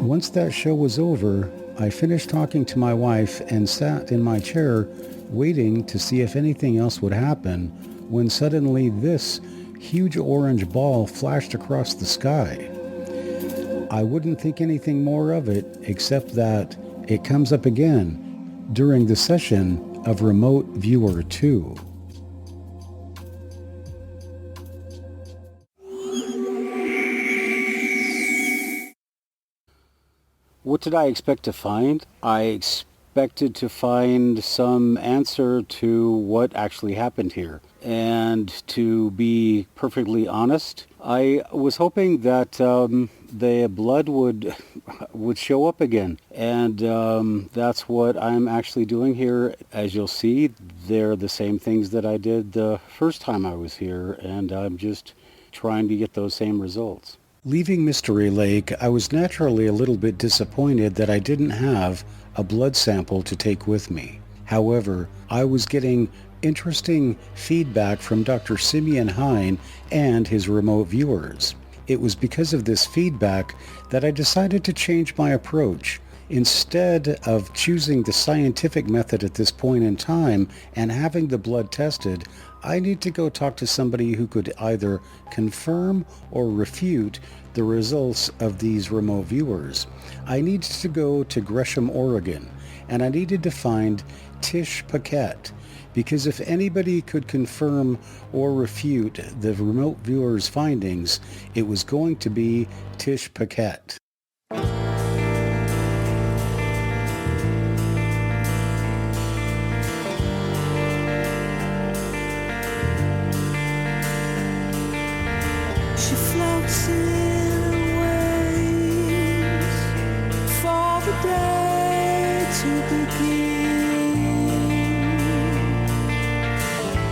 Once that show was over, I finished talking to my wife and sat in my chair waiting to see if anything else would happen, when suddenly this huge orange ball flashed across the sky. I wouldn't think anything more of it, except that it comes up again during the session of Remote Viewer 2. What did I expect to find? I expected to find some answer to what actually happened here. And to be perfectly honest, I was hoping that the blood would show up again. And that's what I'm actually doing here. As you'll see, they're the same things that I did the first time I was here, and I'm just trying to get those same results. Leaving Mystery Lake, I was naturally a little bit disappointed that I didn't have a blood sample to take with me. However, I was getting interesting feedback from Dr. Simeon Heine and his remote viewers. It was because of this feedback that I decided to change my approach. Instead of choosing the scientific method at this point in time and having the blood tested, I need to go talk to somebody who could either confirm or refute the results of these remote viewers. I needed to go to Gresham, Oregon, and I needed to find Tish Paquette, because if anybody could confirm or refute the remote viewers' findings, it was going to be Tish Paquette. She floats in waves for the day to begin.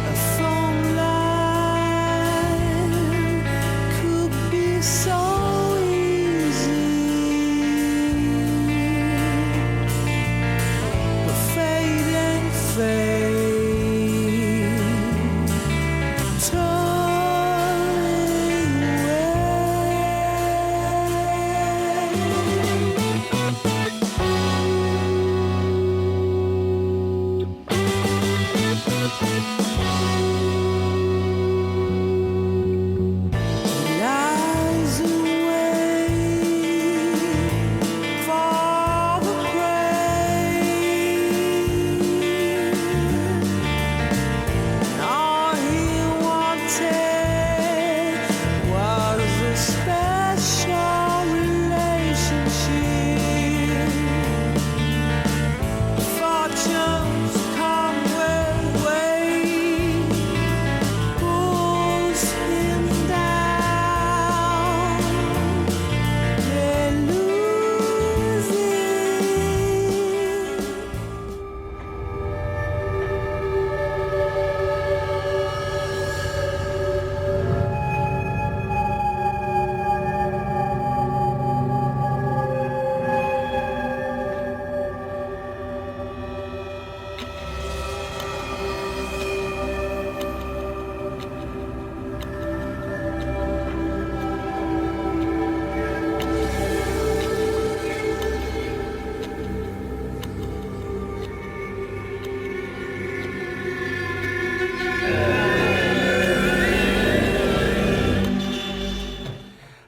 A phone line could be so easy, but fade and fade.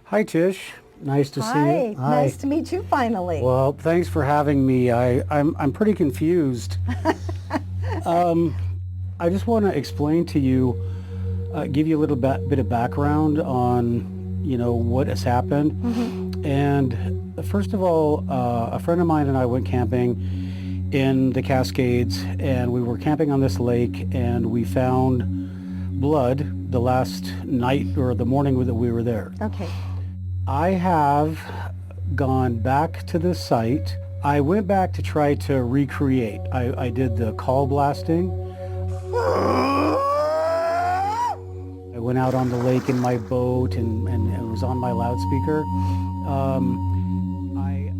Hi, Tish. Nice to see you. Hi. Nice to meet you finally. Well, thanks for having me. I'm pretty confused. I just want to explain to you, give you a little bit of background on, what has happened. Mm-hmm. And first of all, a friend of mine and I went camping in the Cascades, and we were camping on this lake, and we found blood the last night or the morning that we were there. Okay. I have gone back to the site. I went back to try to recreate. I did the call blasting. I went out on the lake in my boat and it was on my loudspeaker.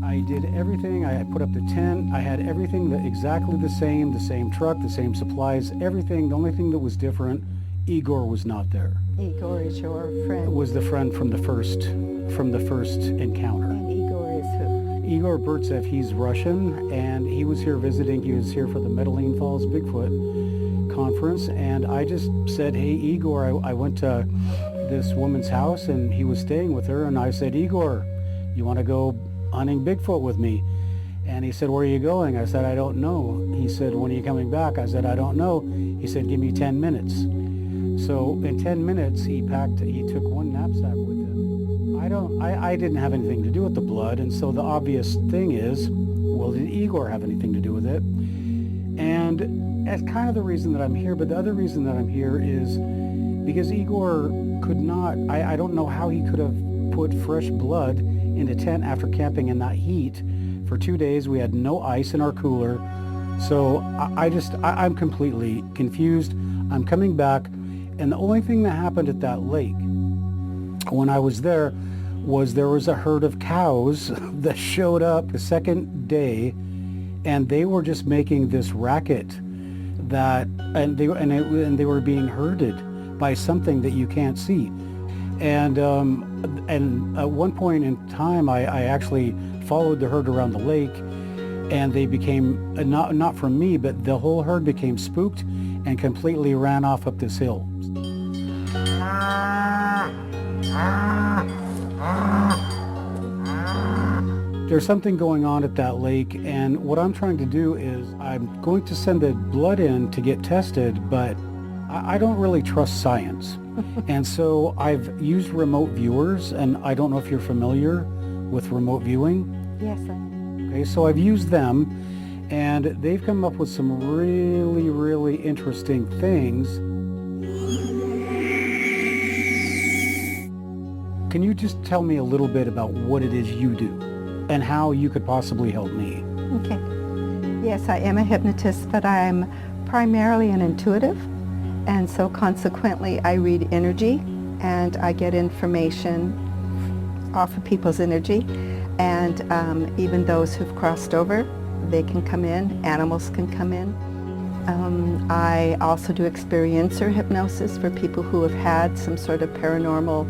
I did everything. I put up the tent. I had everything exactly the same truck, the same supplies, everything. The only thing that was different, Igor was not there. Igor is your friend. Was the friend from the first encounter. And Igor is who? Igor Burtsev, he's Russian, and he was here visiting. He was here for the Medellin Falls Bigfoot conference, and I just said, hey, Igor, I went to this woman's house, and he was staying with her, and I said, Igor, you want to go hunting Bigfoot with me? And he said, where are you going? I said, I don't know. He said, when are you coming back? I said, I don't know. He said, give me 10 minutes. So in 10 minutes, he took one knapsack with him. I I didn't have anything to do with the blood, and so the obvious thing is, well, did Igor have anything to do with it? And that's kind of the reason that I'm here, but the other reason that I'm here is because Igor could not, I don't know how he could have put fresh blood in a tent after camping in that heat for 2 days. We had no ice in our cooler. So I'm completely confused. I'm coming back, and the only thing that happened at that lake when I was there was a herd of cows that showed up the second day, and they were just making this racket and they were being herded by something that you can't see. And at one point in time, I actually followed the herd around the lake, and they became, not from me, but the whole herd became spooked and completely ran off up this hill. There's something going on at that lake, and what I'm trying to do is I'm going to send the blood in to get tested, but I don't really trust science. And so I've used remote viewers, and I don't know if you're familiar with remote viewing. Yes, I am. Okay, so I've used them, and they've come up with some really, really interesting things. Can you just tell me a little bit about what it is you do and how you could possibly help me? Okay. Yes, I am a hypnotist, but I'm primarily an intuitive, and so consequently I read energy and I get information off of people's energy, and even those who've crossed over, they can come in, animals can come in. I also do experiencer hypnosis for people who have had some sort of paranormal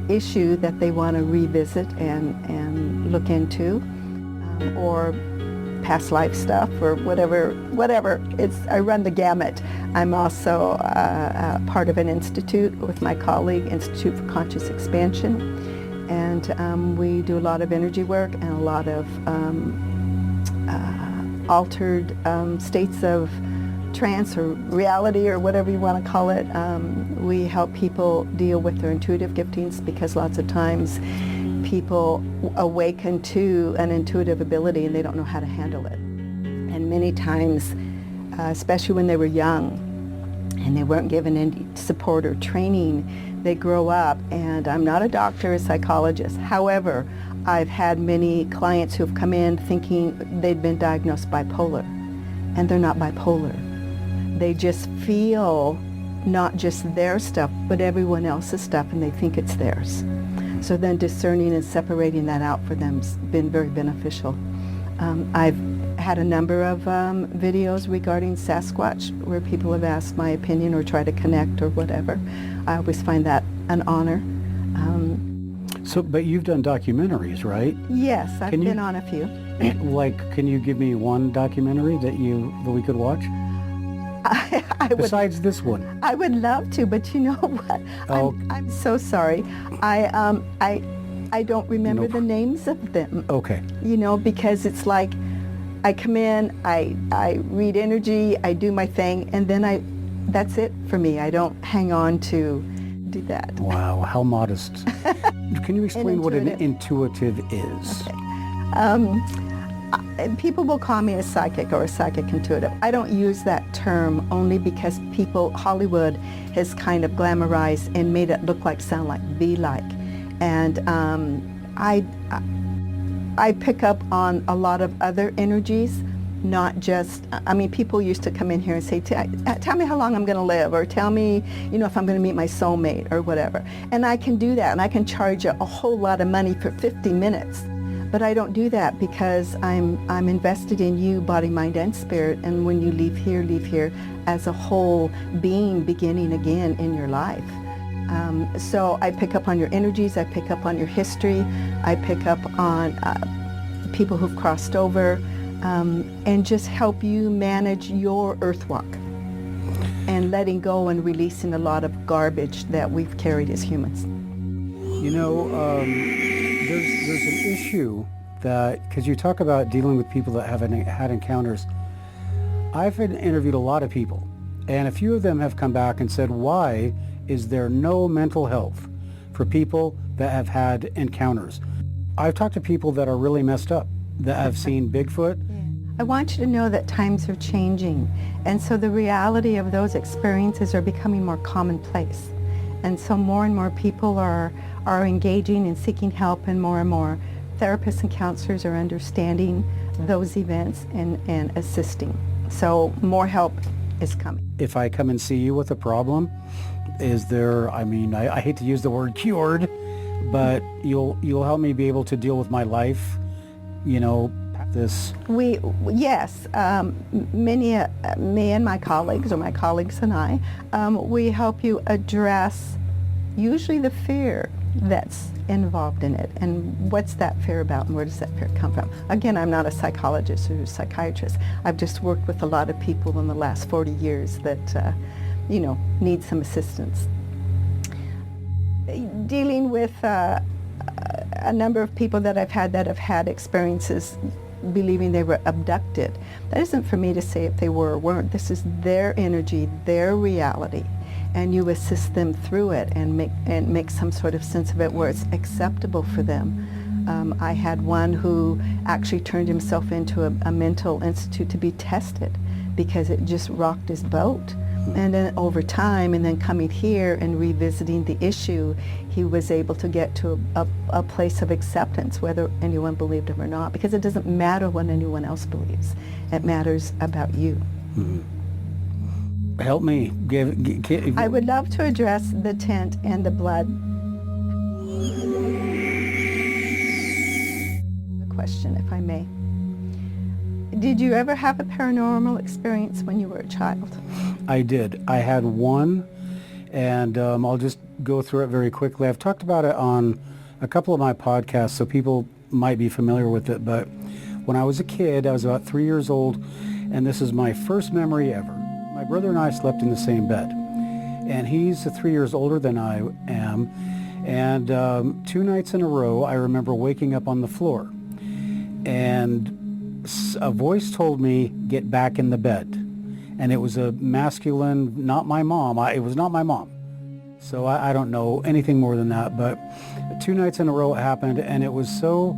issue that they want to revisit and look into, or past life stuff, or whatever. I run the gamut. I'm also part of an institute with my colleague, Institute for Conscious Expansion, and we do a lot of energy work and a lot of altered states of trance or reality, or whatever you want to call it. We help people deal with their intuitive giftings, because lots of times people awaken to an intuitive ability and they don't know how to handle it. And many times, especially when they were young and they weren't given any support or training, they grow up, and I'm not a doctor or a psychologist. However, I've had many clients who have come in thinking they'd been diagnosed bipolar, and they're not bipolar. They just feel not just their stuff, but everyone else's stuff, and they think it's theirs. So then discerning and separating that out for them has been very beneficial. I've had a number of videos regarding Sasquatch where people have asked my opinion or try to connect or whatever. I always find that an honor. But you've done documentaries, right? Yes, I've been on a few. Like, can you give me one documentary that we could watch? Besides this one. I would love to, but you know what? I'm so sorry. I don't remember the names of them. Okay. You know, because it's like I come in, I read energy, I do my thing, and then that's it for me. I don't hang on to do that. Wow, how modest. Can you explain what an intuitive is? Okay. People will call me a psychic or a psychic intuitive. I don't use that term only because Hollywood has kind of glamorized and made it sound like be-like. And I pick up on a lot of other energies, not just, people used to come in here and say, tell me how long I'm going to live, or tell me, if I'm going to meet my soulmate or whatever. And I can do that, and I can charge a whole lot of money for 50 minutes. But I don't do that because I'm invested in you, body, mind, and spirit. And when you leave here as a whole being beginning again in your life. So I pick up on your energies, I pick up on your history, I pick up on people who've crossed over, and just help you manage your earth walk and letting go and releasing a lot of garbage that we've carried as humans. There's an issue that, because you talk about dealing with people that haven't had encounters. I've interviewed a lot of people, and a few of them have come back and said, why is there no mental health for people that have had encounters. I've talked to people that are really messed up, that have seen Bigfoot. I want you to know that times are changing, and so the reality of those experiences are becoming more commonplace. And so more and more people are engaging and seeking help, and more therapists and counselors are understanding those events and assisting. So more help is coming. If I come and see you with a problem, is there, I hate to use the word cured, but you'll help me be able to deal with my life, this. Yes, me and my colleagues, or my colleagues and I, we help you address usually the fear that's involved in it, and what's that fear about, and where does that fear come from. Again, I'm not a psychologist or a psychiatrist. I've just worked with a lot of people in the last 40 years that, need some assistance. Dealing with a number of people that I've had experiences believing they were abducted. That isn't for me to say if they were or weren't. This is their energy, their reality, and you assist them through it and make some sort of sense of it where it's acceptable for them. I had one who actually turned himself into a mental institute to be tested because it just rocked his boat. And then over time, and then coming here and revisiting the issue, he was able to get to a place of acceptance, whether anyone believed him or not, because it doesn't matter what anyone else believes. It matters about you. Mm-hmm. Help me. I would love to address the tent and the blood. A question, if I may. Did you ever have a paranormal experience when you were a child? I did. I had one, and I'll just go through it very quickly. I've talked about it on a couple of my podcasts, so people might be familiar with it, but when I was a kid, I was about 3 years old, and this is my first memory ever. My brother and I slept in the same bed, and he's 3 years older than I am, and 2 nights in a row, I remember waking up on the floor, and a voice told me, get back in the bed. And it was a masculine, not my mom. It was not my mom. So I don't know anything more than that. But 2 nights in a row it happened, and it was so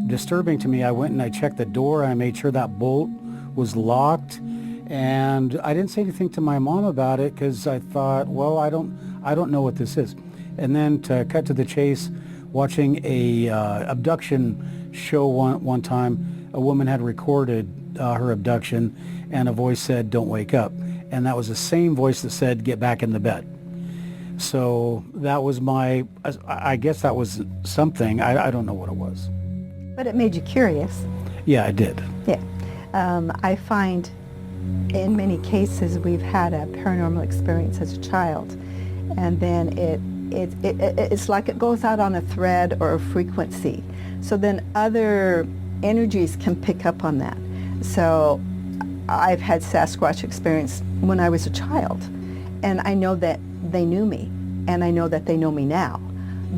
disturbing to me. I went and I checked the door, and I made sure that bolt was locked. And I didn't say anything to my mom about it because I thought, well, I don't know what this is. And then to cut to the chase, watching a abduction show one time, a woman had recorded her abduction, and a voice said, don't wake up. And that was the same voice that said, get back in the bed. So that was I guess that was something. I don't know what it was. But it made you curious. Yeah, it did. Yeah. I find in many cases we've had a paranormal experience as a child, and then it's like it goes out on a thread or a frequency. So then other energies can pick up on that. So I've had Sasquatch experience when I was a child, and I know that they knew me, and I know that they know me now.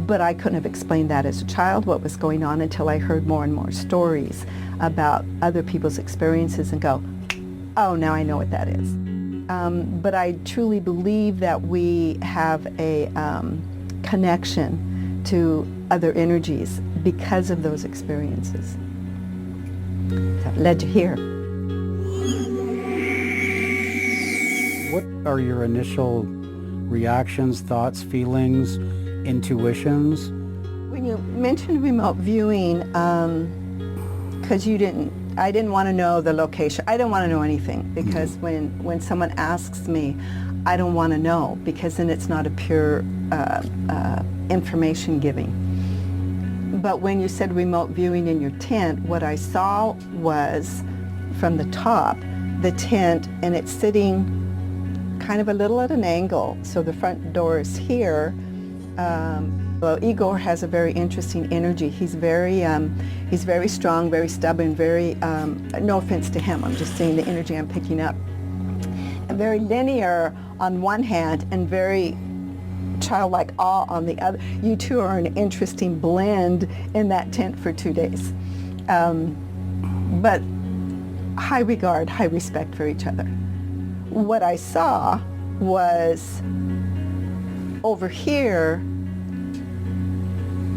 But I couldn't have explained that as a child, what was going on, until I heard more and more stories about other people's experiences and go, oh, now I know what that is. But I truly believe that we have a connection to other energies because of those experiences. That led you here. What are your initial reactions, thoughts, feelings, intuitions? When you mentioned remote viewing, because I didn't want to know the location. I didn't want to know anything, because when someone asks me, I don't want to know, because then it's not a pure information giving. But when you said remote viewing in your tent, what I saw was from the top, the tent, and it's sitting kind of a little at an angle. So the front door is here. Well, Igor has a very interesting energy. He's very strong, very stubborn, very, no offense to him, I'm just saying the energy I'm picking up. And very linear on one hand and very childlike awe on the other. You two are an interesting blend in that tent for 2 days. But high regard, high respect for each other. What I saw was over here,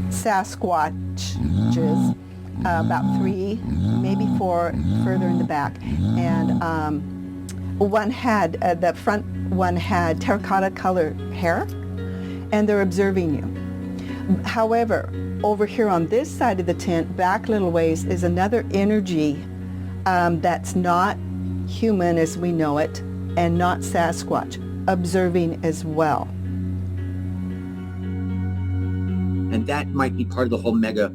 Sasquatches, about 3, maybe 4 further in the back. And one had, the front one had terracotta color hair, and they're observing you. However, over here on this side of the tent, back a little ways, is another energy that's not human as we know it, and not Sasquatch, observing as well. And that might be part of the whole mega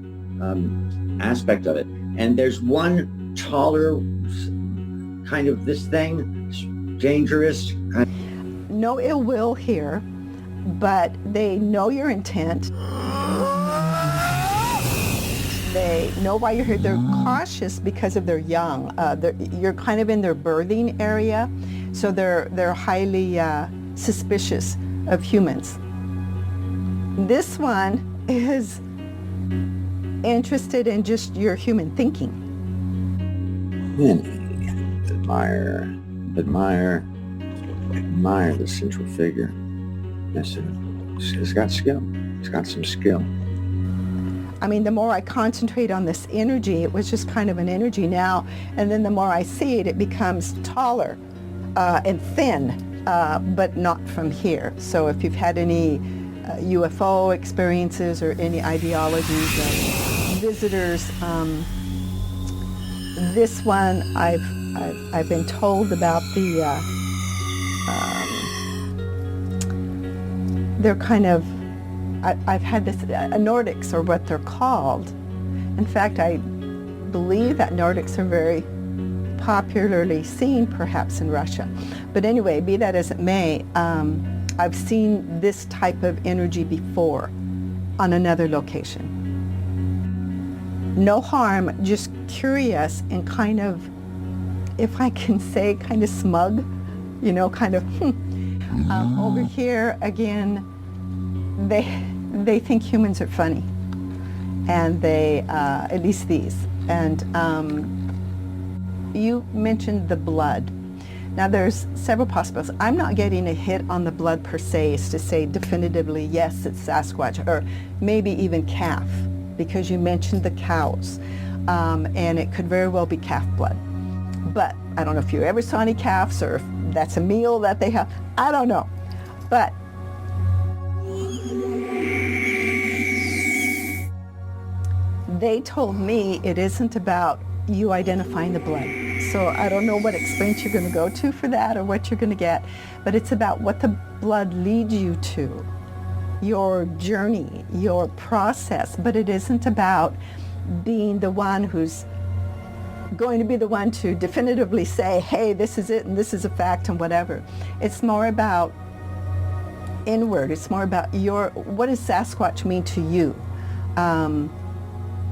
aspect of it. And there's one taller kind of this thing, dangerous. No ill will here, but they know your intent. They know why you're here. They're cautious because of their young. You're kind of in their birthing area, so they're highly suspicious of humans. This one is interested in just your human thinking. Admire the central figure. Yes, he's got skill. He's got some skill. I mean, the more I concentrate on this energy, it was just kind of an energy now, and then the more I see it, it becomes taller and thin, but not from here. So if you've had any UFO experiences or any ideologies of visitors, this one I've been told about they're kind of, I've had this, Nordics are what they're called. In fact, I believe that Nordics are very popularly seen perhaps in Russia. But anyway, be that as it may, I've seen this type of energy before on another location. No harm, just curious and kind of, if I can say, kind of smug, you know, kind of, over here, again, they think humans are funny, and they, at least these. And you mentioned the blood. Now there's several possibilities. I'm not getting a hit on the blood per se as to say definitively, yes, it's Sasquatch, or maybe even calf, because you mentioned the cows, and it could very well be calf blood. But I don't know if you ever saw any calves, or if that's a meal that they have. I don't know. But they told me it isn't about you identifying the blood. So I don't know what experience you're going to go to for that or what you're going to get, but it's about what the blood leads you to, your journey, your process. But it isn't about being the one who's going to be the one to definitively say, hey, this is it and this is a fact and whatever. It's more about inward. It's more about what does Sasquatch mean to you?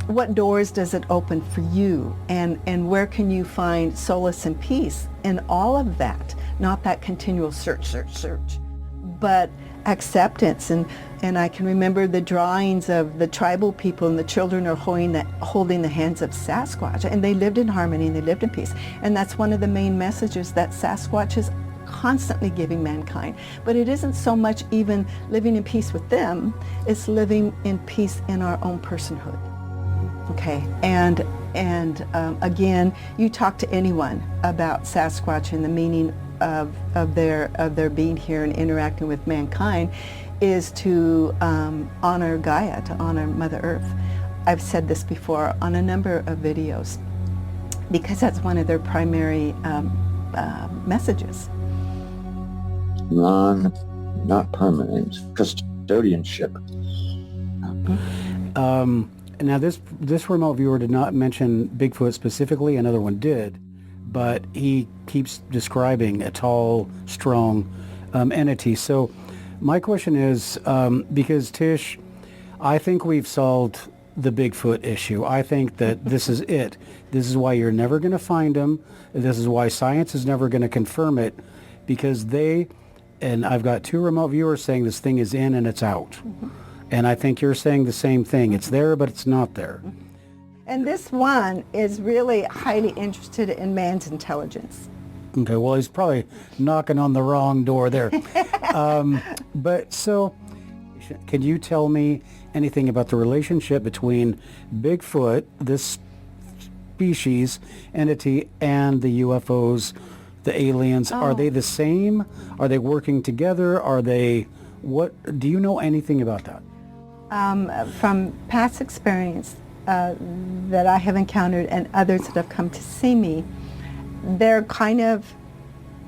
What doors does it open for you, and where can you find solace and peace in all of that? Not that continual search, but acceptance. And I can remember the drawings of the tribal people, and the children are holding the hands of Sasquatch, and they lived in harmony and they lived in peace. And that's one of the main messages that Sasquatch is constantly giving mankind. But it isn't so much even living in peace with them, it's living in peace in our own personhood. Okay, and again, you talk to anyone about Sasquatch and the meaning of their being here and interacting with mankind is to honor Gaia, to honor Mother Earth. I've said this before on a number of videos because that's one of their primary messages. Not permanent custodianship. Now this remote viewer did not mention Bigfoot specifically, another one did, but he keeps describing a tall, strong entity. So my question is, because Tish, I think we've solved the Bigfoot issue. I think that this is it. This is why you're never going to find them. This is why science is never going to confirm it, because and I've got 2 remote viewers saying this thing is in and it's out. Mm-hmm. And I think you're saying the same thing. It's there, but it's not there. And this one is really highly interested in man's intelligence. Okay, well, he's probably knocking on the wrong door there. But so Can you tell me anything about the relationship between Bigfoot, this species, entity, and the UFOs, the aliens? Are they the same? Are they working together? Are they, what, do you know anything about that? From past experience that I have encountered and others that have come to see me, they're kind of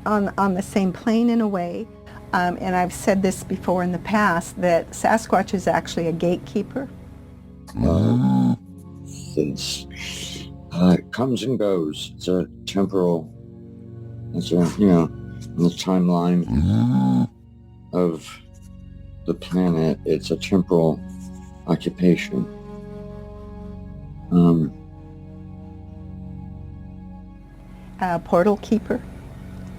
on the same plane in a way. And I've said this before in the past, that Sasquatch is actually a gatekeeper. It comes and goes. It's a temporal, it's a, in the timeline of the planet, it's a temporal occupation. A portal keeper,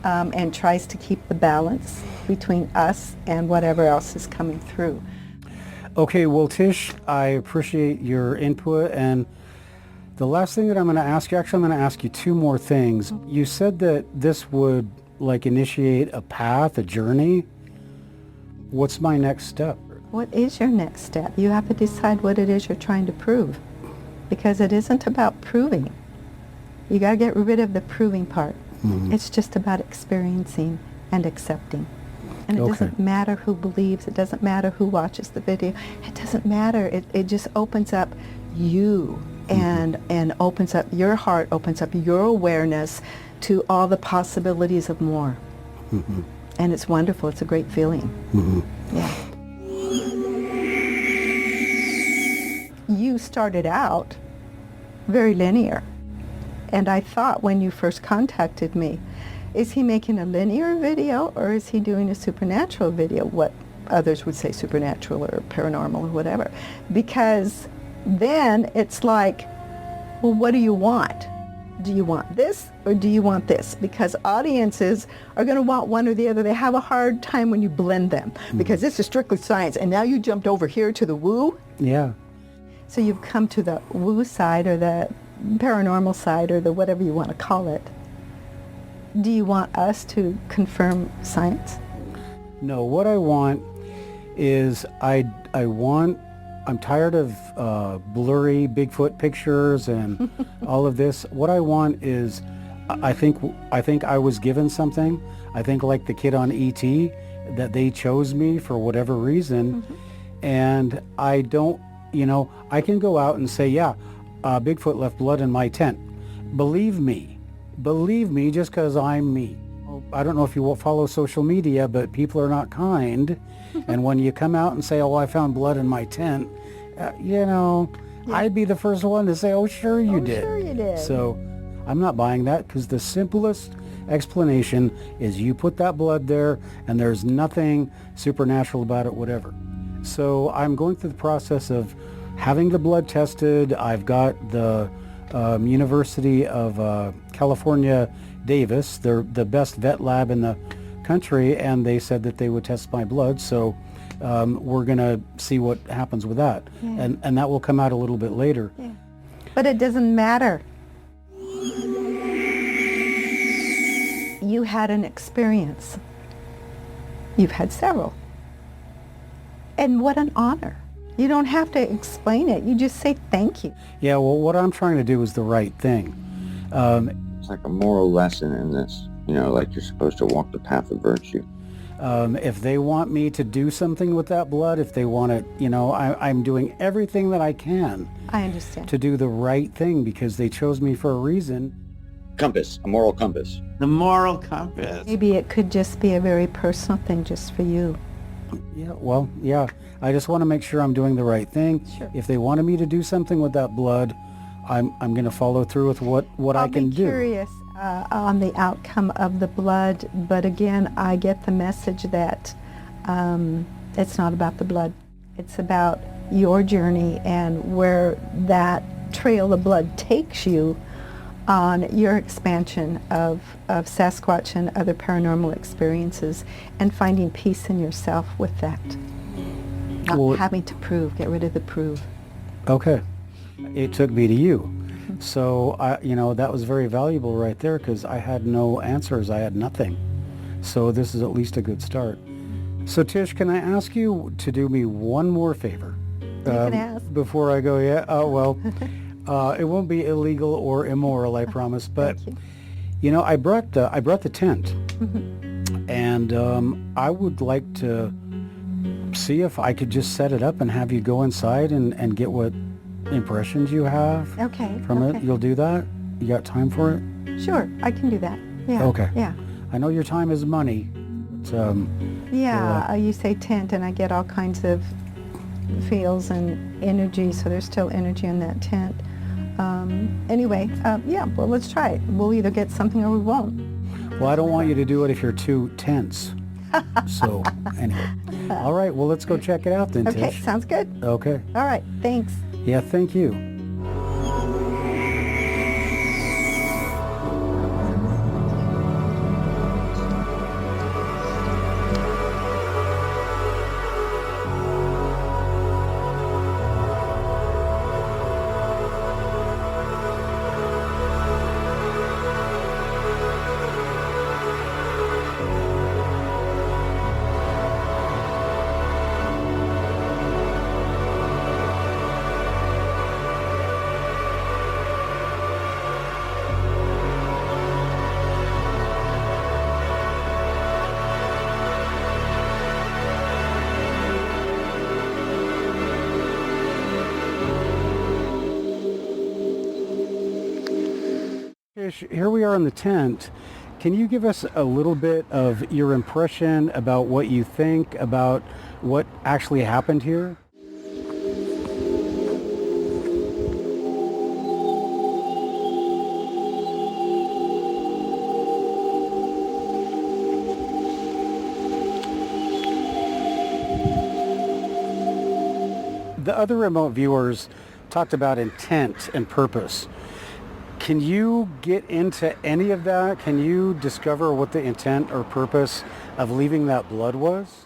and tries to keep the balance between us and whatever else is coming through. Okay, well, Tish, I appreciate your input, and the last thing that I'm going to ask you, actually I'm going to ask you two more things. You said that this would like initiate a path, a journey. What's my next step? What is your next step? You have to decide what it is you're trying to prove, because it isn't about proving. You got to get rid of the proving part. It's just about experiencing and accepting. And it doesn't matter who believes, it doesn't matter who watches the video, it doesn't matter. It just opens up you and opens up your heart, opens up your awareness to all the possibilities of more. And it's wonderful. It's a great feeling. Yeah. You started out very linear. And I thought when you first contacted me, is he making a linear video or is he doing a supernatural video? What others would say supernatural or paranormal or whatever. Because then it's like, well, what do you want? Do you want this or do you want this? Because audiences are going to want one or the other. They have a hard time when you blend them because this is strictly science and now you jumped over here to the woo. Yeah. So you've come to the woo side or the paranormal side or the whatever you want to call it. Do you want us to confirm science? No, what I want is I'm tired of blurry Bigfoot pictures and all of this. What I want is, I think I was given something. I think like the kid on E.T., that they chose me for whatever reason. And I don't, I can go out and say, yeah, Bigfoot left blood in my tent. Believe me just because I'm me. I don't know if you will follow social media, but people are not kind. And when you come out and say, oh, I found blood in my tent, I'd be the first one to say, oh, sure you did. Sure you did. So I'm not buying that, because the simplest explanation is you put that blood there and there's nothing supernatural about it, whatever. So I'm going through the process of having the blood tested. I've got the University of California, Davis. They're the best vet lab in the country, and they said that they would test my blood. So we're going to see what happens with that. Yeah. And that will come out a little bit later. Yeah. But it doesn't matter. You had an experience. You've had several. And what an honor. You don't have to explain it. You just say thank you. Yeah, well, what I'm trying to do is the right thing. It's like a moral lesson in this, like you're supposed to walk the path of virtue. If they want me to do something with that blood, if they want it, I'm doing everything that I can. I understand. To do the right thing, because they chose me for a reason. Compass, a moral compass. The moral compass. Maybe it could just be a very personal thing just for you. Yeah, well, yeah. I just want to make sure I'm doing the right thing. Sure. If they wanted me to do something with that blood, I'm going to follow through with what I can do. I'll be curious on the outcome of the blood, but again, I get the message that it's not about the blood. It's about your journey and where that trail of blood takes you on your expansion of Sasquatch and other paranormal experiences, and finding peace in yourself with that. Not having to prove, get rid of the prove. Okay. It took me to you. So, that was very valuable right there, because I had no answers. I had nothing. So this is at least a good start. So Tish, can I ask you to do me one more favor? You can ask. Before I go, yeah. Oh, well, it won't be illegal or immoral, I promise. But, Thank you. you know, I brought the tent. And I would like to see if I could just set it up and have you go inside and get what impressions you have Okay. from okay. it. You'll do that? You got time for it? Sure, I can do that. Yeah. Okay. Yeah. I know your time is money. But, Yeah, you say tent and I get all kinds of feels and energy, so there's still energy in that tent. Anyway, yeah, well, let's try it. We'll either get something or we won't. well, I don't want you to do it if you're too tense. So, anyway. All right, well, let's go check it out then, Okay, Tish. sounds good. Okay. All right, thanks. Yeah, thank you. Tish, here we are in the tent. Can you give us a little bit of your impression about what you think about what actually happened here? The other remote viewers talked about intent and purpose. Can you get into any of that? Can you discover what the intent or purpose of leaving that blood was?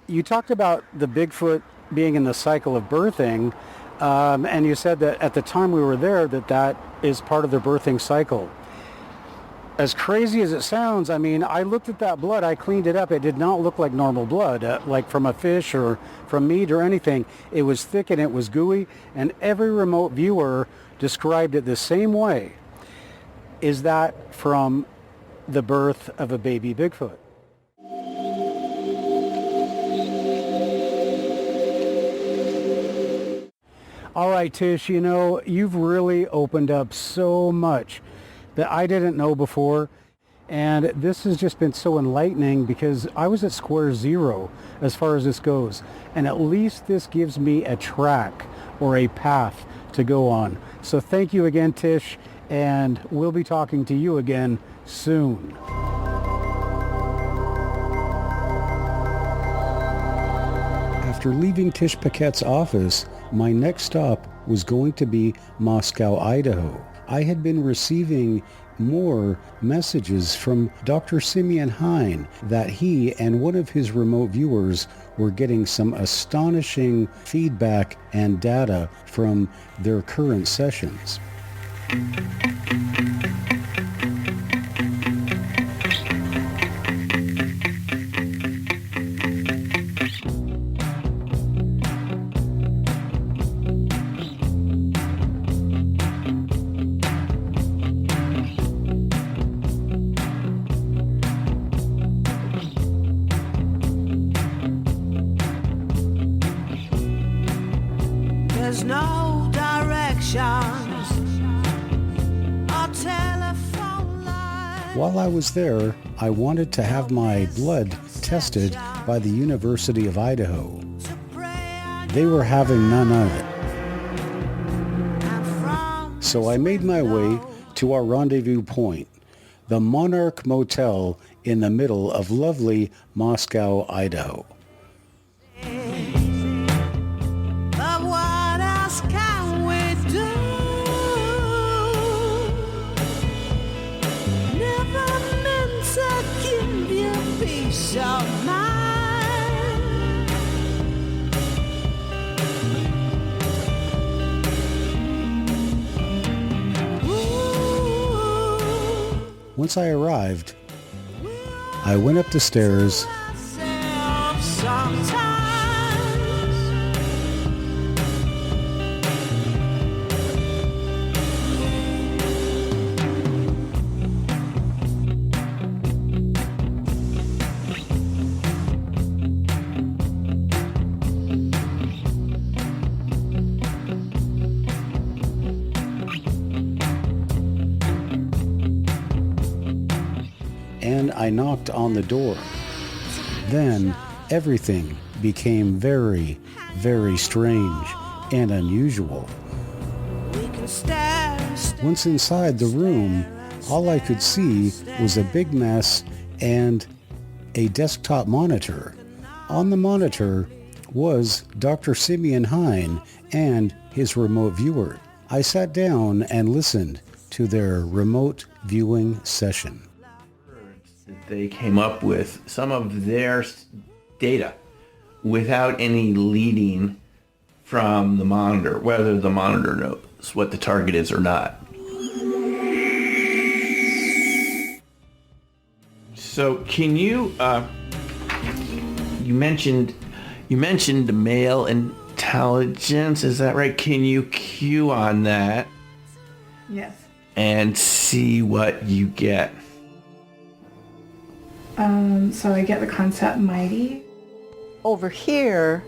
You talked about the Bigfoot being in the cycle of birthing, and you said that at the time we were there that is part of the birthing cycle. As crazy as it sounds, I mean, I looked at that blood, I cleaned it up. It did not look like normal blood, like from a fish or from meat or anything. It was thick and it was gooey, and every remote viewer described it the same way. Is that from the birth of a baby Bigfoot? All right, Tish, you know, you've really opened up so much that I didn't know before. And this has just been so enlightening because I was at square zero as far as this goes. And at least this gives me a track or a path to go on. So thank you again, Tish, and we'll be talking to you again soon. After leaving Tish Paquette's office, my next stop was going to be Moscow, Idaho. I had been receiving more messages from Dr. Simeon Heine that he and one of his remote viewers were getting some astonishing feedback and data from their current sessions. There's no directions or telephone lines. While I was there, I wanted to have my blood tested by the University of Idaho. They were having none of it. So I made my way to our rendezvous point, the Monarch Motel in the middle of lovely Moscow, Idaho. But what else can we do? Never meant to give you peace of mind. Once I arrived, I went up the stairs and I knocked on the door. Then everything became very, very strange and unusual. Once inside the room, all I could see was a big mess and a desktop monitor. On the monitor was Dr. Simeon Heine and his remote viewer. I sat down and listened to their remote viewing session. They came up with some of their data without any leading from the monitor, whether the monitor knows what the target is or not. So can you, you mentioned the male intelligence, is that right? Can you cue on that? Yes. And see what you get? So I get the concept mighty. Over here,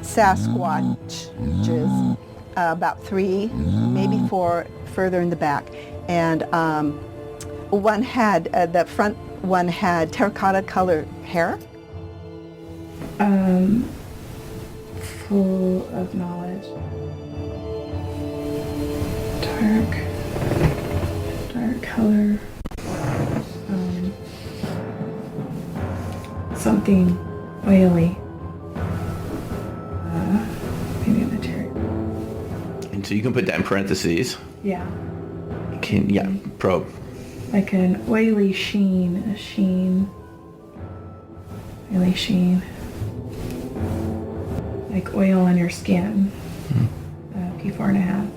Sasquatches, about 3, maybe 4 further in the back. And one had, the front one had terracotta colored hair. Full of knowledge. Dark color. Something oily. Maybe a material. And so you can put that in parentheses. Yeah. Probe. Like an oily sheen, oily sheen. Like oil on your skin. P4.5.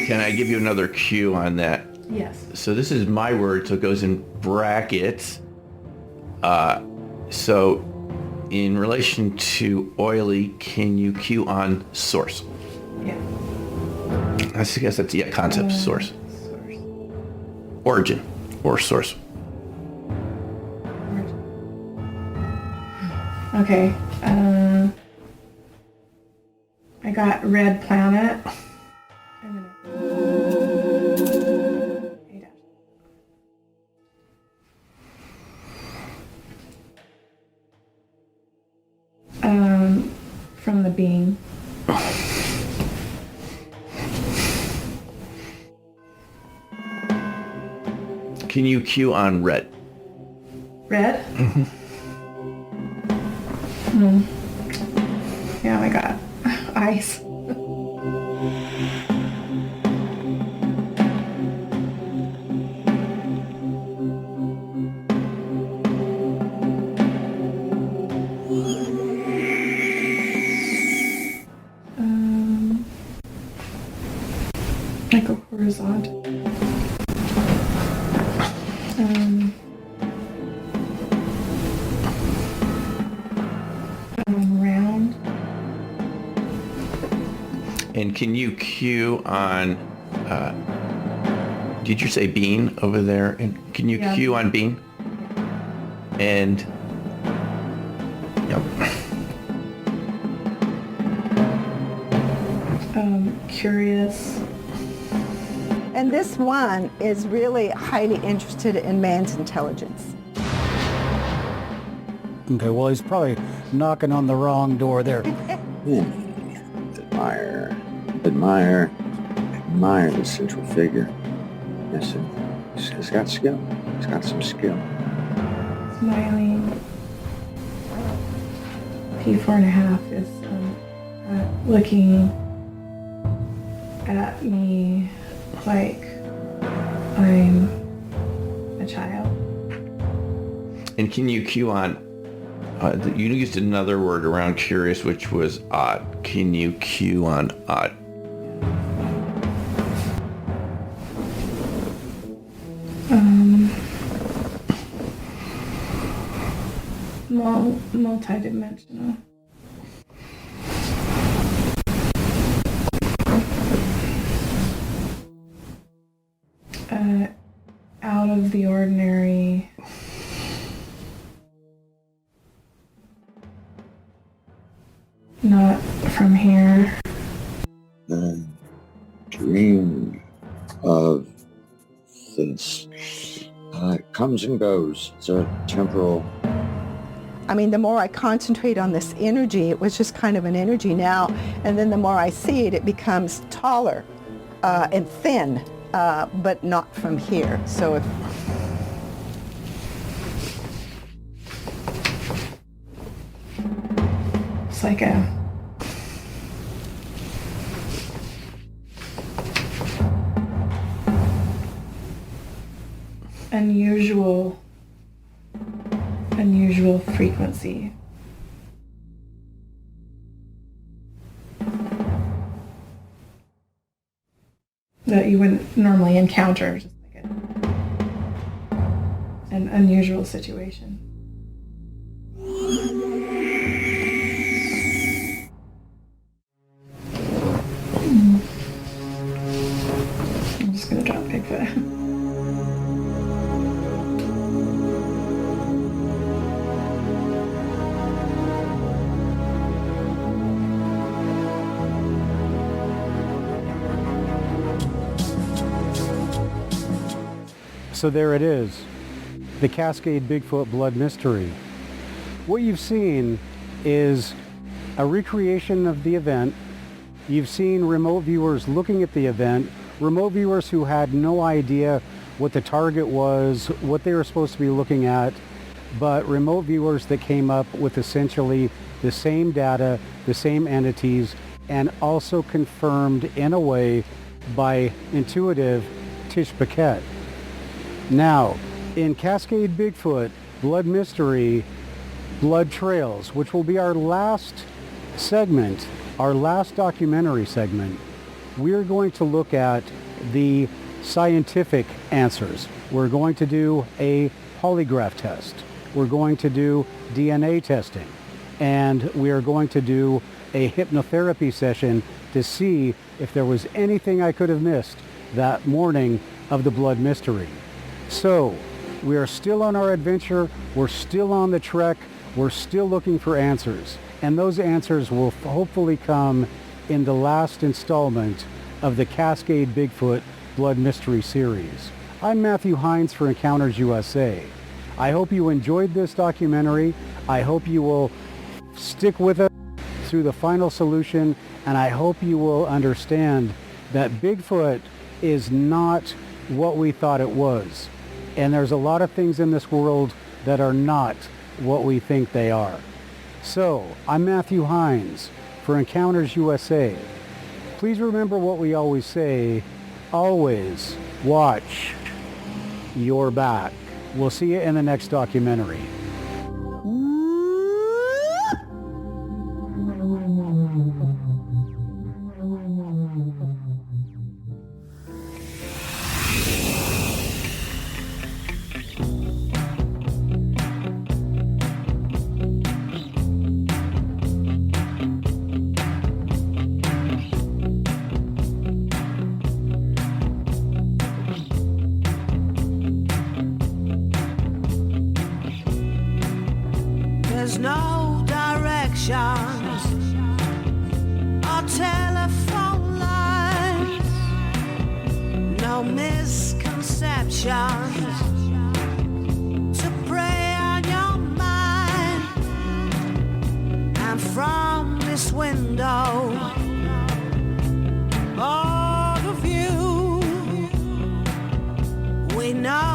Can I give you another cue on that? Yes. So this is my word, so it goes in brackets. So in relation to oily, can you cue on source? Yeah. I guess that's concept, source. Source. Origin or source. Okay. I got red planet. From the being. Can you cue on red? Red? Yeah, I got ice. Like a horizontal. Round. And can you cue on, did you say bean over there? And can you cue on bean? And, yep. Curious. And this one is really highly interested in man's intelligence. Okay, well, he's probably knocking on the wrong door there. Admire the central figure. Yes, he's got skill. He's got some skill. Smiling. P4.5 is looking at me like I'm a child. And can you cue on, you used another word around curious, which was odd. Can you cue on odd? multidimensional. Out of the ordinary. Not from here. Dream of this. It comes and goes. It's a temporal. I mean, the more I concentrate on this energy, it was just kind of an energy now, and then the more I see it, it becomes taller and thin, but not from here. So if it's like a unusual frequency. That you wouldn't normally encounter, just like an unusual situation. I'm just gonna drop Bigfoot. So there it is, the Cascade Bigfoot Blood Mystery. What you've seen is a recreation of the event. You've seen remote viewers looking at the event, remote viewers who had no idea what the target was, what they were supposed to be looking at, but remote viewers that came up with essentially the same data, the same entities, and also confirmed in a way by intuitive Tish Paquette. Now, in Cascade Bigfoot, Blood Mystery, Blood Trails, which will be our last segment, our last documentary segment, we're going to look at the scientific answers. We're going to do a polygraph test. We're going to do DNA testing. And we are going to do a hypnotherapy session to see if there was anything I could have missed that morning of the Blood Mystery. So, we are still on our adventure, we're still on the trek, we're still looking for answers. And those answers will hopefully come in the last installment of the Cascade Bigfoot Blood Mystery series. I'm Matthew Heines for Encounters USA. I hope you enjoyed this documentary. I hope you will stick with us through the final solution, and I hope you will understand that Bigfoot is not what we thought it was. And there's a lot of things in this world that are not what we think they are. So, I'm Matthew Heines for Encounters USA. Please remember what we always say, always watch your back. We'll see you in the next documentary. There's no directions or telephone lines, no misconceptions to prey on your mind. And from this window, all of you, we know